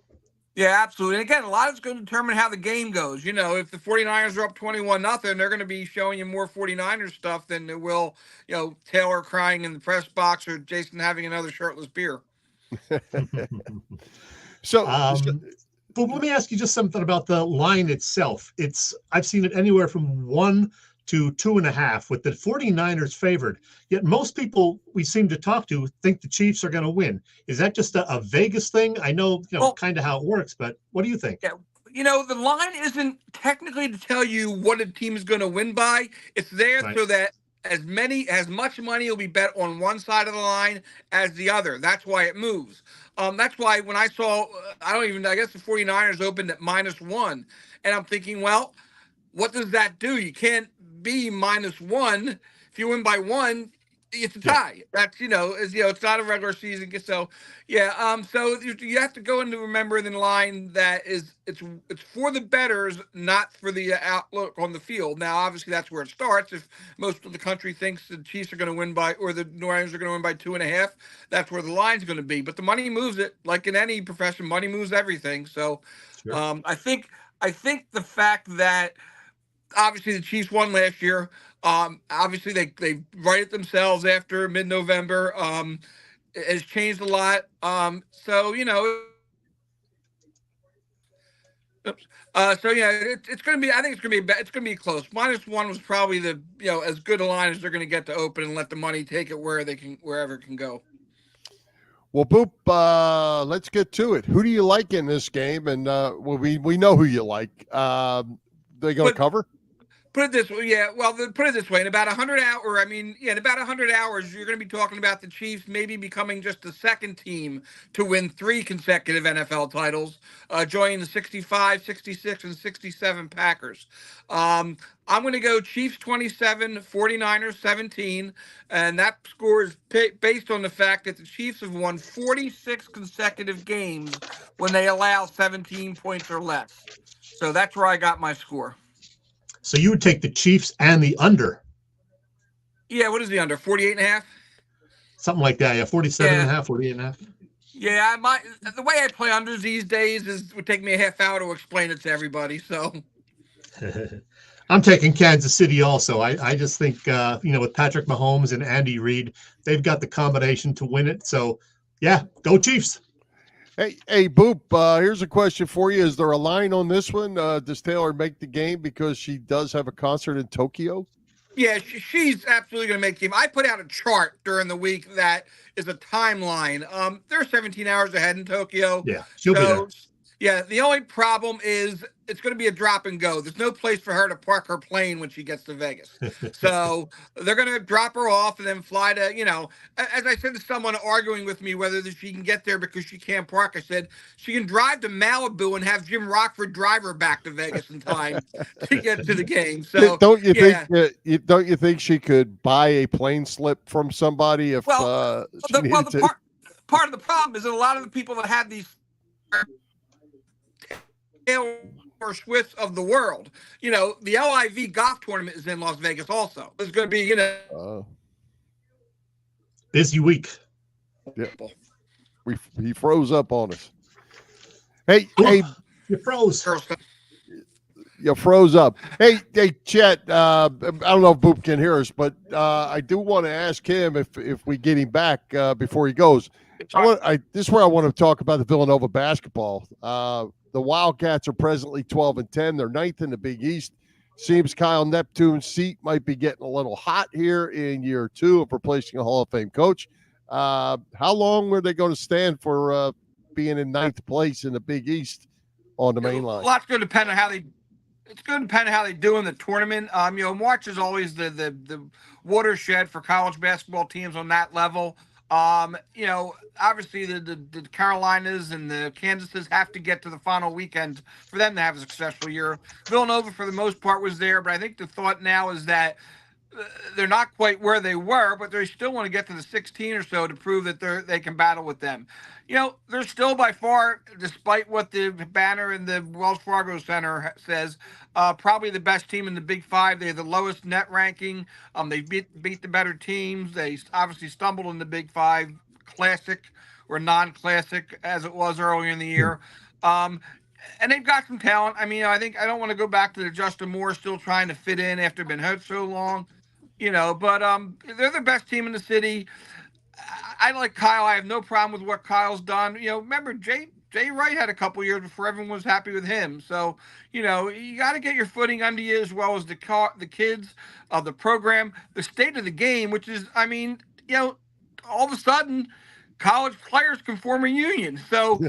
Yeah, absolutely. And again, a lot of it's going to determine how the game goes. If the 49ers are up 21-0, they're going to be showing you more 49ers stuff than it will, Taylor crying in the press box or Jason having another shirtless beer. But let me ask you just something about the line itself. I've seen it anywhere from 1 to 2.5 with the 49ers favored. Yet most people we seem to talk to think the Chiefs are going to win. Is that just a Vegas thing? I know, kind of how it works, but what do you think? Yeah, the line isn't technically to tell you what a team is going to win by. It's there so that as much money will be bet on one side of the line as the other. That's why it moves. That's why when I saw, I guess the 49ers opened at -1, and I'm thinking, well, what does that do? You can't be -1. If you win by 1, it's a tie. That's, it's not a regular season. So, yeah. So you have to go into remember the line that it's for the bettors, not for the outlook on the field. Now, obviously, that's where it starts. If most of the country thinks the Chiefs are going to win or the Niners are going to win by 2.5, that's where the line's going to be. But the money moves it. Like in any profession, money moves everything. So, sure. I think the fact that obviously the Chiefs won last year. Obviously they righted themselves after mid-November. It has changed a lot. So you know. Oops. So yeah, it's going to be. I think it's going to be. It's going to be close. -1 was probably the as good a line as they're going to get to open and let the money take it wherever it can go. Well, Boop, let's get to it. Who do you like in this game? And well, we know who you like. They going to cover? Put it this way, yeah. Well, put it this way: in about 100 hours, in about 100 hours, you're going to be talking about the Chiefs maybe becoming just the second team to win 3 consecutive NFL titles, joining the 65, 66, and 67 Packers. I'm going to go Chiefs 27, 49ers 17, and that score is based on the fact that the Chiefs have won 46 consecutive games when they allow 17 points or less. So that's where I got my score. So you would take the Chiefs and the under. Yeah, what is the under? 48.5? Something like that. Yeah, 47.5, 48.5. Yeah, the way I play unders these days would take me a half hour to explain it to everybody. So I'm taking Kansas City also. I just think with Patrick Mahomes and Andy Reid, they've got the combination to win it. So yeah, go Chiefs. Hey, Boop, here's a question for you. Is there a line on this one? Does Taylor make the game because she does have a concert in Tokyo? Yeah, she's absolutely going to make the game. I put out a chart during the week that is a timeline. They're 17 hours ahead in Tokyo. Yeah, she'll be there. Yeah, the only problem is it's going to be a drop and go. There's no place for her to park her plane when she gets to Vegas. So they're going to drop her off and then fly to, as I said to someone arguing with me whether she can get there because she can't park, I said she can drive to Malibu and have Jim Rockford drive her back to Vegas in time to get to the game. So don't you think she could buy a plane slip from somebody if part of the problem is that a lot of the people that have these or Swiss of the world. The LIV golf tournament is in Las Vegas also. It's going to be, busy week. Yeah. He froze up on us. Hey, you froze. You froze up. Hey, Chet, I don't know if Boop can hear us, but I do want to ask him if we get him back before he goes. This is where I want to talk about the Villanova basketball. The Wildcats are presently 12-10. They're 9th in the Big East. Seems Kyle Neptune's seat might be getting a little hot here in year 2 of replacing a Hall of Fame coach. How long were they going to stand for being in 9th place in the Big East on the main line? A lot's going to depend on how they. It's going to depend on how they do in the tournament. March is always the watershed for college basketball teams on that level. Obviously the Carolinas and the Kansases have to get to the final weekend for them to have a successful year. Villanova, for the most part, was there, but I think the thought now is that they're not quite where they were, but they still want to get to the 16 or so to prove that they can battle with them. They're still by far, despite what the banner in the Wells Fargo Center says, probably the best team in the Big Five. They have the lowest net ranking. They beat the better teams. They obviously stumbled in the Big Five, classic or non-classic as it was earlier in the year. And they've got some talent. I don't want to go back to the Justin Moore still trying to fit in after being hurt so long, but they're the best team in the city. I like Kyle. I have no problem with what Kyle's done. Remember Jay Wright had a couple years before everyone was happy with him. So, you got to get your footing under you as well as the kids of the program, the state of the game, which is, all of a sudden college players can form a union. So,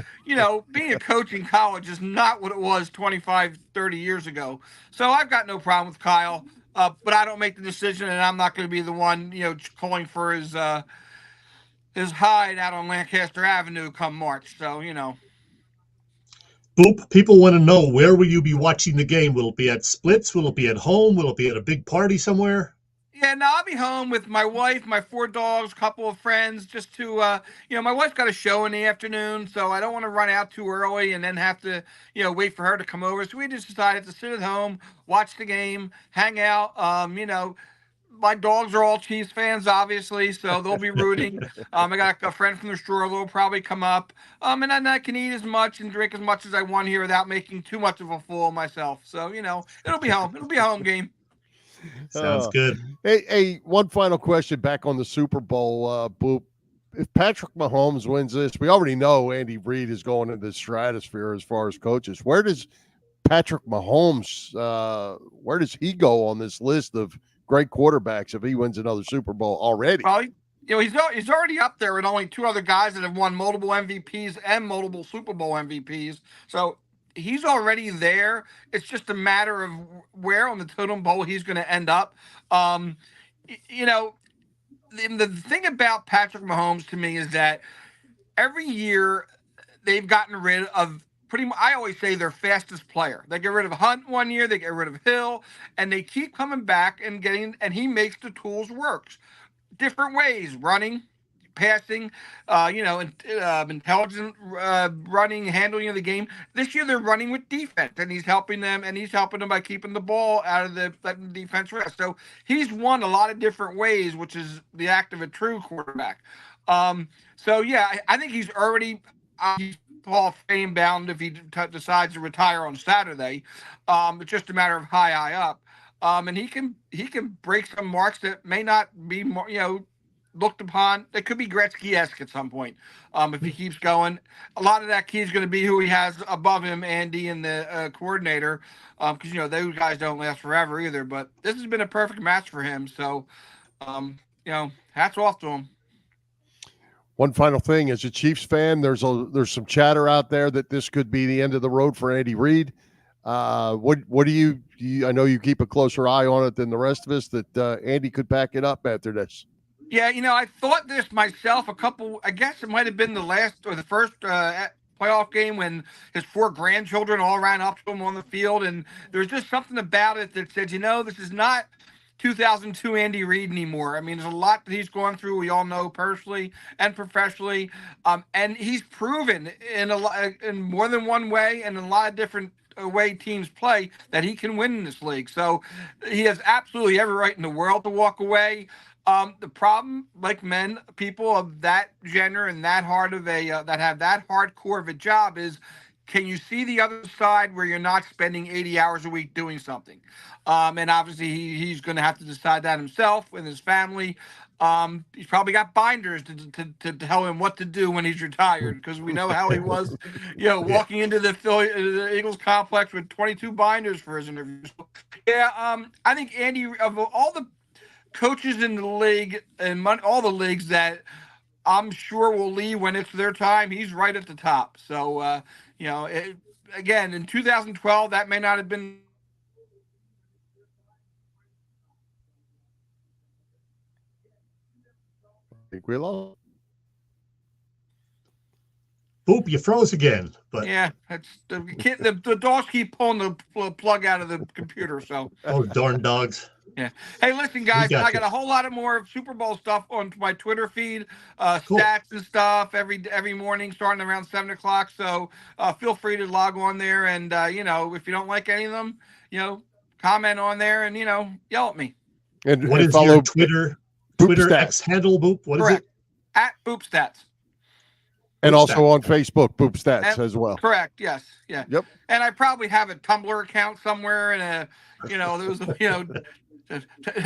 being a coach in college is not what it was 25, 30 years ago. So I've got no problem with Kyle, but I don't make the decision, and I'm not going to be the one, calling for his hide out on Lancaster Avenue come March. So, Boop, people want to know, where will you be watching the game? Will it be at Splits? Will it be at home? Will it be at a big party somewhere? Yeah, no, I'll be home with my wife, my 4 dogs, a couple of friends, just to, my wife's got a show in the afternoon, so I don't want to run out too early and then have to, wait for her to come over. So we just decided to sit at home, watch the game, hang out, my dogs are all Chiefs fans, obviously, so they'll be rooting. I got a friend from the store that'll probably come up. And then I can eat as much and drink as much as I want here without making too much of a fool of myself. So, it'll be home. It'll be a home game. Sounds good. Hey, one final question back on the Super Bowl, Boop. If Patrick Mahomes wins this, we already know Andy Reid is going into the stratosphere as far as coaches. Where does Patrick Mahomes, where does he go on this list of great quarterbacks if he wins another Super Bowl already? Well, he's already up there with only two other guys that have won multiple MVPs and multiple Super Bowl MVPs. So he's already there. It's just a matter of where on the totem pole he's going to end up. The thing about Patrick Mahomes to me is that every year they've gotten rid of pretty much, I always say, their fastest player. They get rid of Hunt one year, they get rid of Hill, and they keep coming back and he makes the tools work. Different ways, running, passing, intelligent running, handling of the game. This year they're running with defense, and he's helping them by keeping the ball out of letting the defense rest. So he's won a lot of different ways, which is the act of a true quarterback. I think he's already he's Hall of Fame bound if he decides to retire on Saturday. It's just a matter of how high up. And he can break some marks that may not be more, looked upon. That could be Gretzky-esque at some point if he keeps going. A lot of that key is going to be who he has above him, Andy and the coordinator, because those guys don't last forever either. But this has been a perfect match for him. So, hats off to him. One final thing, as a Chiefs fan, there's some chatter out there that this could be the end of the road for Andy Reid. What do you I know you keep a closer eye on it than the rest of us, that Andy could pack it up after this. Yeah, I thought this myself I guess it might have been the last or the first playoff game when his 4 grandchildren all ran up to him on the field, and there's just something about it that said, this is not 2002 Andy Reid anymore. I mean, there's a lot that he's gone through. We all know personally and professionally, and he's proven in more than one way and in a lot of different way teams play that he can win in this league. So he has absolutely every right in the world to walk away. The problem, like people of that gender and that hard of that have that hardcore of a job, is can you see the other side where you're not spending 80 hours a week doing something? And obviously he's going to have to decide that himself with his family. He's probably got binders to tell him what to do when he's retired, because we know how he was, walking into the Eagles complex with 22 binders for his interviews. I think Andy, of all the coaches in the league and all the leagues that I'm sure will leave when it's their time, he's right at the top. So, again, in 2012, that may not have been. I think we lost. Boop, you froze again. But yeah, that's the dogs keep pulling the plug out of the computer. So darn dogs. Yeah. Hey, listen, guys, I got a whole lot of more Super Bowl stuff on my Twitter feed, Cool. stats and stuff every morning, starting around 7:00. So feel free to log on there, and if you don't like any of them, comment on there and yell at me. And what is your Twitter X handle, Boop? What is it? At Boop Stats. And also on Facebook, Boop Stats as well. Correct. Yes. Yeah. Yep. And I probably have a Tumblr account somewhere, and I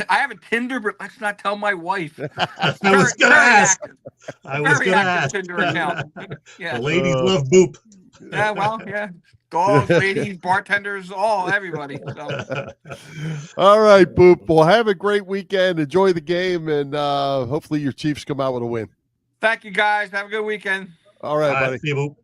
have a Tinder, but let's not tell my wife. I was going to ask. Tinder account. Yeah. The ladies love Boop. Yeah. Well. Yeah. Dogs, ladies, bartenders, everybody. So. All right, Boop. Well, have a great weekend. Enjoy the game, and hopefully your Chiefs come out with a win. Thank you, guys. Have a good weekend. All right, buddy. See you, Boop.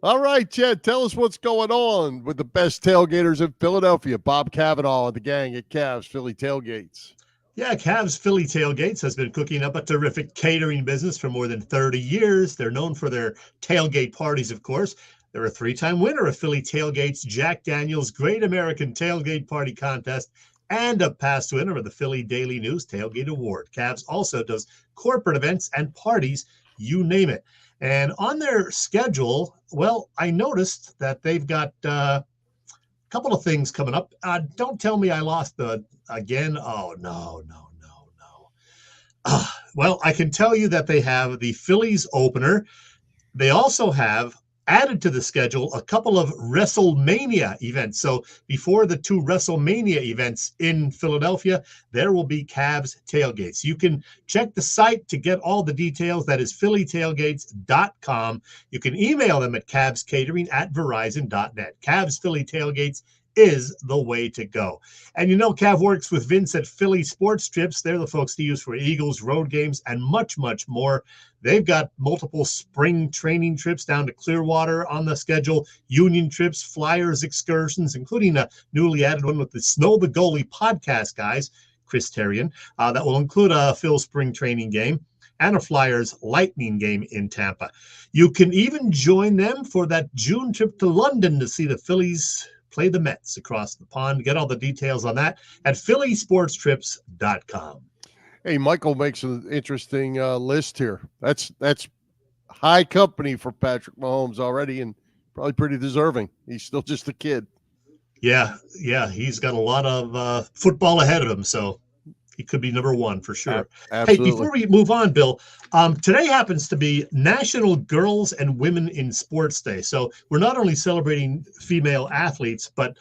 All right, Chet, tell us what's going on with the best tailgaters in Philadelphia. Bob Cavanaugh and the gang at Cavs Philly Tailgates. Yeah, Cavs Philly Tailgates has been cooking up a terrific catering business for more than 30 years. They're known for their tailgate parties, of course. They're a 3-time winner of Philly Tailgate's Jack Daniels Great American Tailgate Party Contest and a past winner of the Philly Daily News Tailgate Award. Cavs also does corporate events and parties, you name it. And on their schedule, well, I noticed that they've got a couple of things coming up. Don't tell me I lost again. Oh, no. Well, I can tell you that they have the Phillies opener. They also have added to the schedule a couple of WrestleMania events. So before the 2 WrestleMania events in Philadelphia, there will be Cavs tailgates. You can check the site to get all the details. That is phillytailgates.com. You can email them at cavscatering@verizon.net. Cavs Philly tailgates is the way to go. And Cav works with Vince at Philly Sports Trips. They're the folks to use for Eagles, road games, and much, much more. They've got multiple spring training trips down to Clearwater on the schedule, union trips, flyers, excursions, including a newly added one with the Snow the Goalie podcast guys, Chris Terrian, that will include a Phil spring training game and a Flyers Lightning game in Tampa. You can even join them for that June trip to London to see the Phillies play the Mets across the pond. Get all the details on that at phillysportstrips.com. Hey, Michael makes an interesting list here. That's high company for Patrick Mahomes already, and probably pretty deserving. He's still just a kid. Yeah, he's got a lot of football ahead of him, so he could be number 1 for sure. Absolutely. Hey, before we move on, Bill, today happens to be National Girls and Women in Sports Day. So we're not only celebrating female athletes, but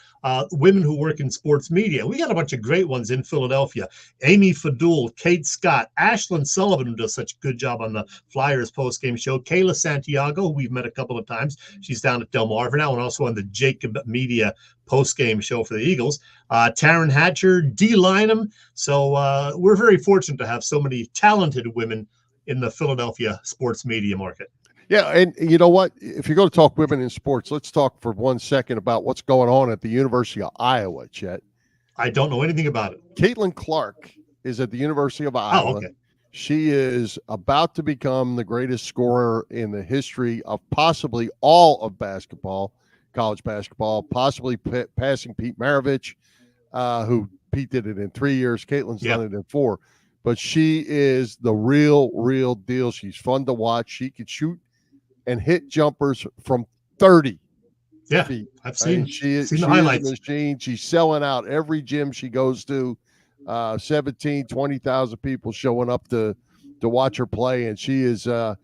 women who work in sports media. We got a bunch of great ones in Philadelphia. Amy Fadul, Kate Scott, Ashlyn Sullivan, who does such a good job on the Flyers postgame show, Kayla Santiago, who we've met a couple of times. She's down at Del Mar for now, and also on the Jacob Media post-game show for the Eagles. Taryn Hatcher, Dee Lynham. So we're very fortunate to have so many talented women in the Philadelphia sports media market. Yeah, and you know what? If you're going to talk women in sports, let's talk for 1 second about what's going on at the University of Iowa, Chet. I don't know anything about it. Caitlin Clark is at the University of Iowa. Oh, okay. She is about to become the greatest scorer in the history of possibly all of basketball, college basketball, possibly passing Pete Maravich, who Pete did it in 3 years. Caitlin's done it in 4. But she is the real deal. She's fun to watch. She can shoot and hit jumpers from 30 feet. I've seen, seen the highlights. Machine. She's selling out every gym she goes to. 17, 20,000 people showing up to watch her play, and she is a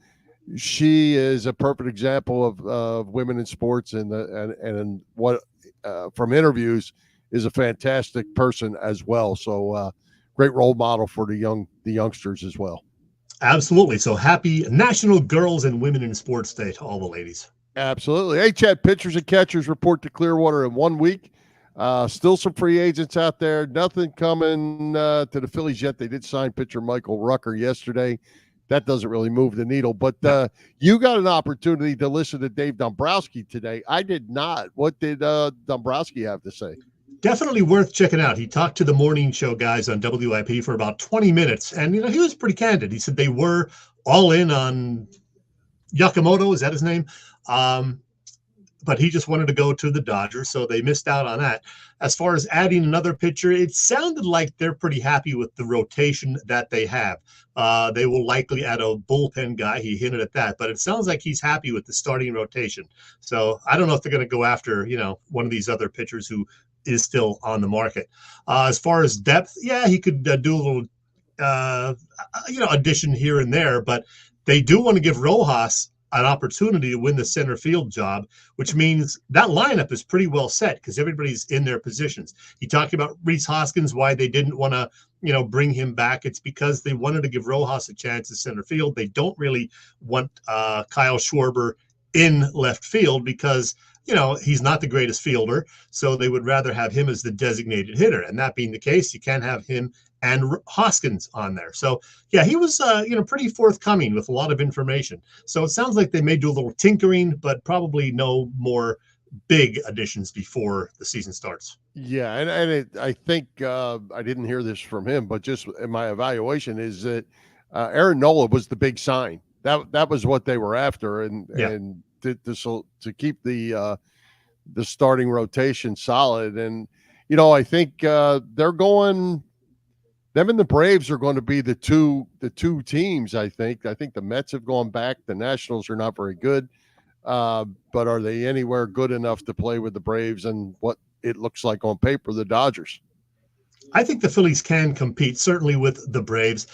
perfect example of women in sports, and what from interviews is a fantastic person as well. So great role model for the youngsters as well. Absolutely. So happy National Girls and Women in Sports Day to all the ladies. Absolutely. Hey, Chet, pitchers and catchers report to Clearwater in 1 week. Still some free agents out there. Nothing coming to the Phillies yet. They did sign pitcher Michael Rucker yesterday. That doesn't really move the needle. But you got an opportunity to listen to Dave Dombrowski today. I did not. What did Dombrowski have to say? Definitely worth checking out. He talked to the morning show guys on WIP for about 20 minutes, and he was pretty candid. He said they were all in on Yakamoto, is that his name? But he just wanted to go to the Dodgers, so they missed out on that. As far as adding another pitcher, it sounded like they're pretty happy with the rotation that they have. They will likely add a bullpen guy. He hinted at that, but it sounds like he's happy with the starting rotation. So I don't know if they're going to go after, one of these other pitchers who is still on the market. As far as depth, he could do a little, addition here and there, but they do want to give Rojas an opportunity to win the center field job, which means that lineup is pretty well set because everybody's in their positions. He talked about Rhys Hoskins, why they didn't want to, bring him back. It's because they wanted to give Rojas a chance at center field. They don't really want Kyle Schwarber in left field because, he's not the greatest fielder. So they would rather have him as the designated hitter. And that being the case, you can't have him and Hoskins on there. So, he was, pretty forthcoming with a lot of information. So it sounds like they may do a little tinkering, but probably no more big additions before the season starts. Yeah, and I think I didn't hear this from him, but just in my evaluation is that Aaron Nola was the big sign. That was what they were after, and to keep the starting rotation solid. And I think they're going. Them and the Braves are going to be the two teams. I think the Mets have gone back. The Nationals are not very good, but are they anywhere good enough to play with the Braves? And what it looks like on paper the Dodgers. I think the Phillies can compete, certainly with the Braves.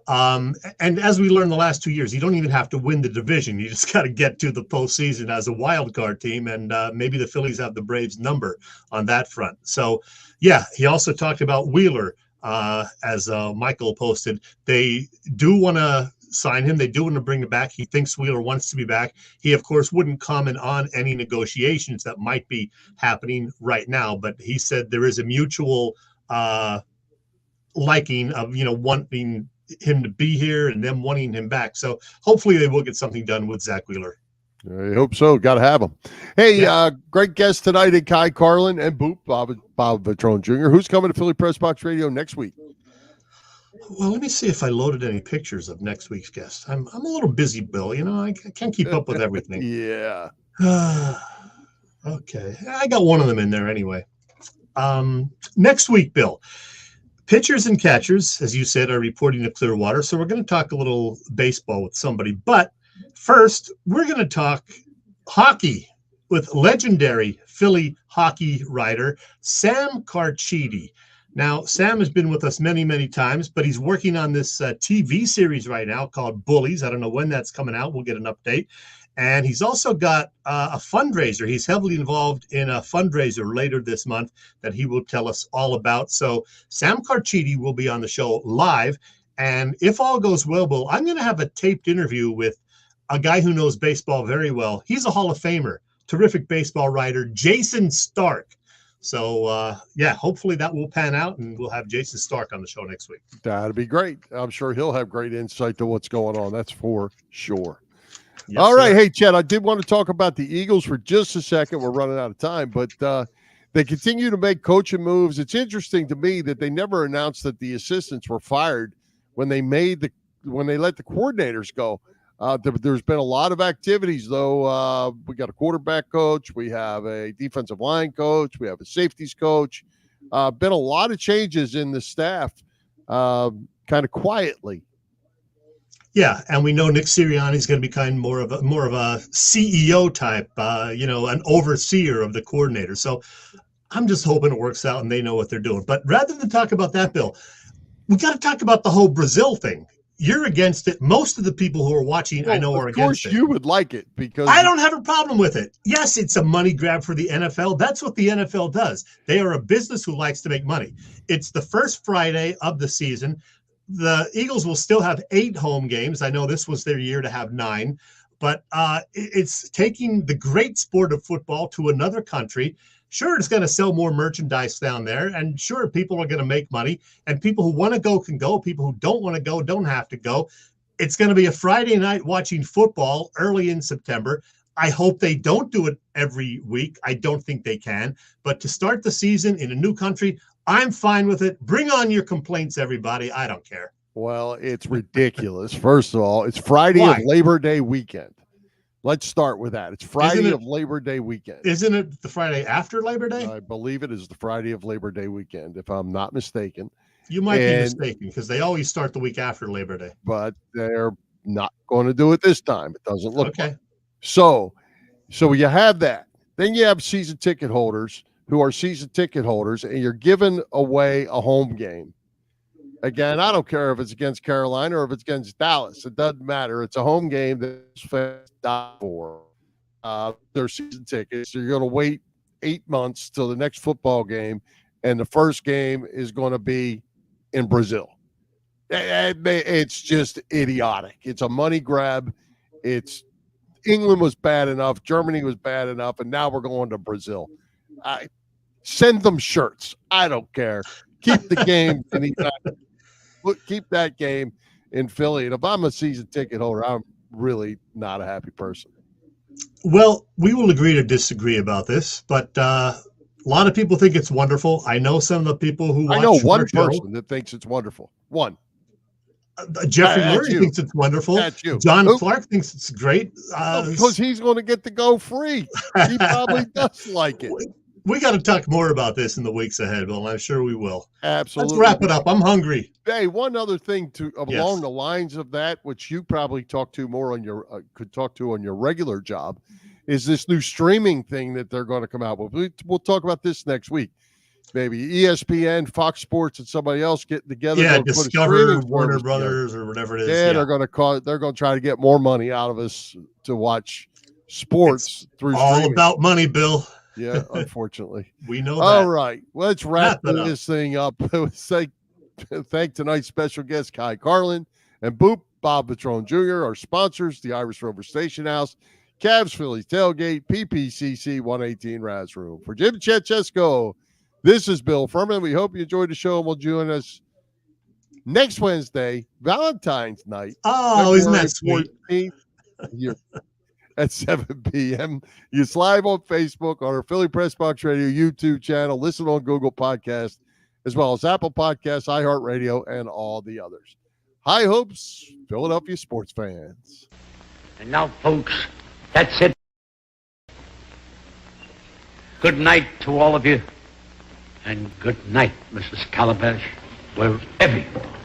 And as we learned the last 2 years, you don't even have to win the division. You just got to get to the postseason as a wild card team. And maybe the Phillies have the Braves number on that front. So, yeah, he also talked about Wheeler, as Michael posted. They do want to sign him. They do want to bring him back. He thinks Wheeler wants to be back. He, of course, wouldn't comment on any negotiations that might be happening right now. But he said there is a mutual liking of, wanting him to be here and them wanting him back. So hopefully they will get something done with Zach Wheeler. I hope so. Got to have him. Hey, great guest tonight in Kai Carlin and Boop, Bob Vetrone Jr. Who's coming to Philly Pressbox Radio next week? Well, let me see if I loaded any pictures of next week's guest. I'm a little busy, Bill. I can't keep up with everything. Yeah. Okay. I got one of them in there anyway. Next week, Bill, pitchers and catchers, as you said, are reporting to Clearwater. So we're going to talk a little baseball with somebody. But first, we're going to talk hockey with legendary Philly hockey writer Sam Carchidi. Now, Sam has been with us many, many times, but he's working on this TV series right now called Bullies. I don't know when that's coming out. We'll get an update. And he's also got a fundraiser. He's heavily involved in a fundraiser later this month that he will tell us all about. So Sam Carchidi will be on the show live. And if all goes well, Bill, I'm going to have a taped interview with a guy who knows baseball very well. He's a Hall of Famer, terrific baseball writer, Jason Stark. So, hopefully that will pan out, and we'll have Jason Stark on the show next week. That'd be great. I'm sure he'll have great insight to what's going on. That's for sure. Yes, all right. sir. Hey, Chet, I did want to talk about the Eagles for just a second. We're running out of time, but they continue to make coaching moves. It's interesting to me that they never announced that the assistants were fired when they let the coordinators go. There's been a lot of activities, though. We got a quarterback coach. We have a defensive line coach. We have a safeties coach. Been a lot of changes in the staff, kind of quietly. Yeah, and we know Nick Sirianni is going to be kind of more of a CEO type, an overseer of the coordinator. So I'm just hoping it works out and they know what they're doing. But rather than talk about that, Bill, we got to talk about the whole Brazil thing. You're against it. Most of the people who are watching, I know, are against it. Of course, you would like it because I don't have a problem with it. Yes, it's a money grab for the NFL. That's what the NFL does. They are a business who likes to make money. It's the first Friday of the season. The Eagles will still have 8 home games. I know this was their year to have 9, but it's taking the great sport of football to another country. Sure, it's going to sell more merchandise down there, and sure, people are going to make money, and people who want to go can go. People who don't want to go don't have to go. It's going to be a Friday night watching football early in September. I hope they don't do it every week. I don't think they can. But to start the season in a new country, I'm fine with it. Bring on your complaints, everybody. I don't care. Well, it's ridiculous. First of all, it's Friday of Labor Day weekend. Let's start with that. It's Friday of Labor Day weekend. Isn't it the Friday after Labor Day? I believe it is the Friday of Labor Day weekend, if I'm not mistaken. You might be mistaken because they always start the week after Labor Day. But they're not going to do it this time. It doesn't look okay. Like. So you have that. Then you have season ticket holders who are season ticket holders, and you're giving away a home game. Again, I don't care if it's against Carolina or if it's against Dallas. It doesn't matter. It's a home game that's fans die for. Their season tickets. So you're going to wait 8 months till the next football game, and the first game is going to be in Brazil. It's just idiotic. It's a money grab. England was bad enough. Germany was bad enough, and now we're going to Brazil. Send them shirts. I don't care. Keep the game keep that game in Philly. And if I'm a season ticket holder, I'm really not a happy person. Well, we will agree to disagree about this, but a lot of people think it's wonderful. I know some of the people who watch I know one person that thinks it's wonderful. One. Jeffrey Lurie thinks it's wonderful. That's you. John Clark thinks it's great. Because he's going to get to go free. He probably does like it. We got to talk more about this in the weeks ahead, Bill. I'm sure we will. Absolutely. Let's wrap it up. I'm hungry. Hey, one other thing along the lines of that, which you probably could talk to on your regular job, is this new streaming thing that they're going to come out with. We'll talk about this next week. Maybe ESPN, Fox Sports, and somebody else getting together. Yeah, Discover, Warner Brothers, or whatever it is. Yeah, they're going to try to get more money out of us to watch sports through all streaming. About money, Bill. Yeah, unfortunately. We know that. All right, let's wrap this thing up. Thank tonight's special guest, Carlin, and Boop, Bob Vetrone Jr., our sponsors, the Irish Rover Station House, Cavs Phillies Tailgate, PPCC 118 Raz Room. For Jim Chechesko, this is Bill Furman. We hope you enjoyed the show, and will join us next Wednesday, Valentine's night. Oh, isn't that sweet? At 7 p.m. It's live on Facebook, on our Philly Pressbox Radio YouTube channel. Listen on Google Podcasts, as well as Apple Podcasts, iHeartRadio, and all the others. High hopes, Philadelphia sports fans. And now, folks, that's it. Good night to all of you. And good night, Mrs. Calabash, wherever you are.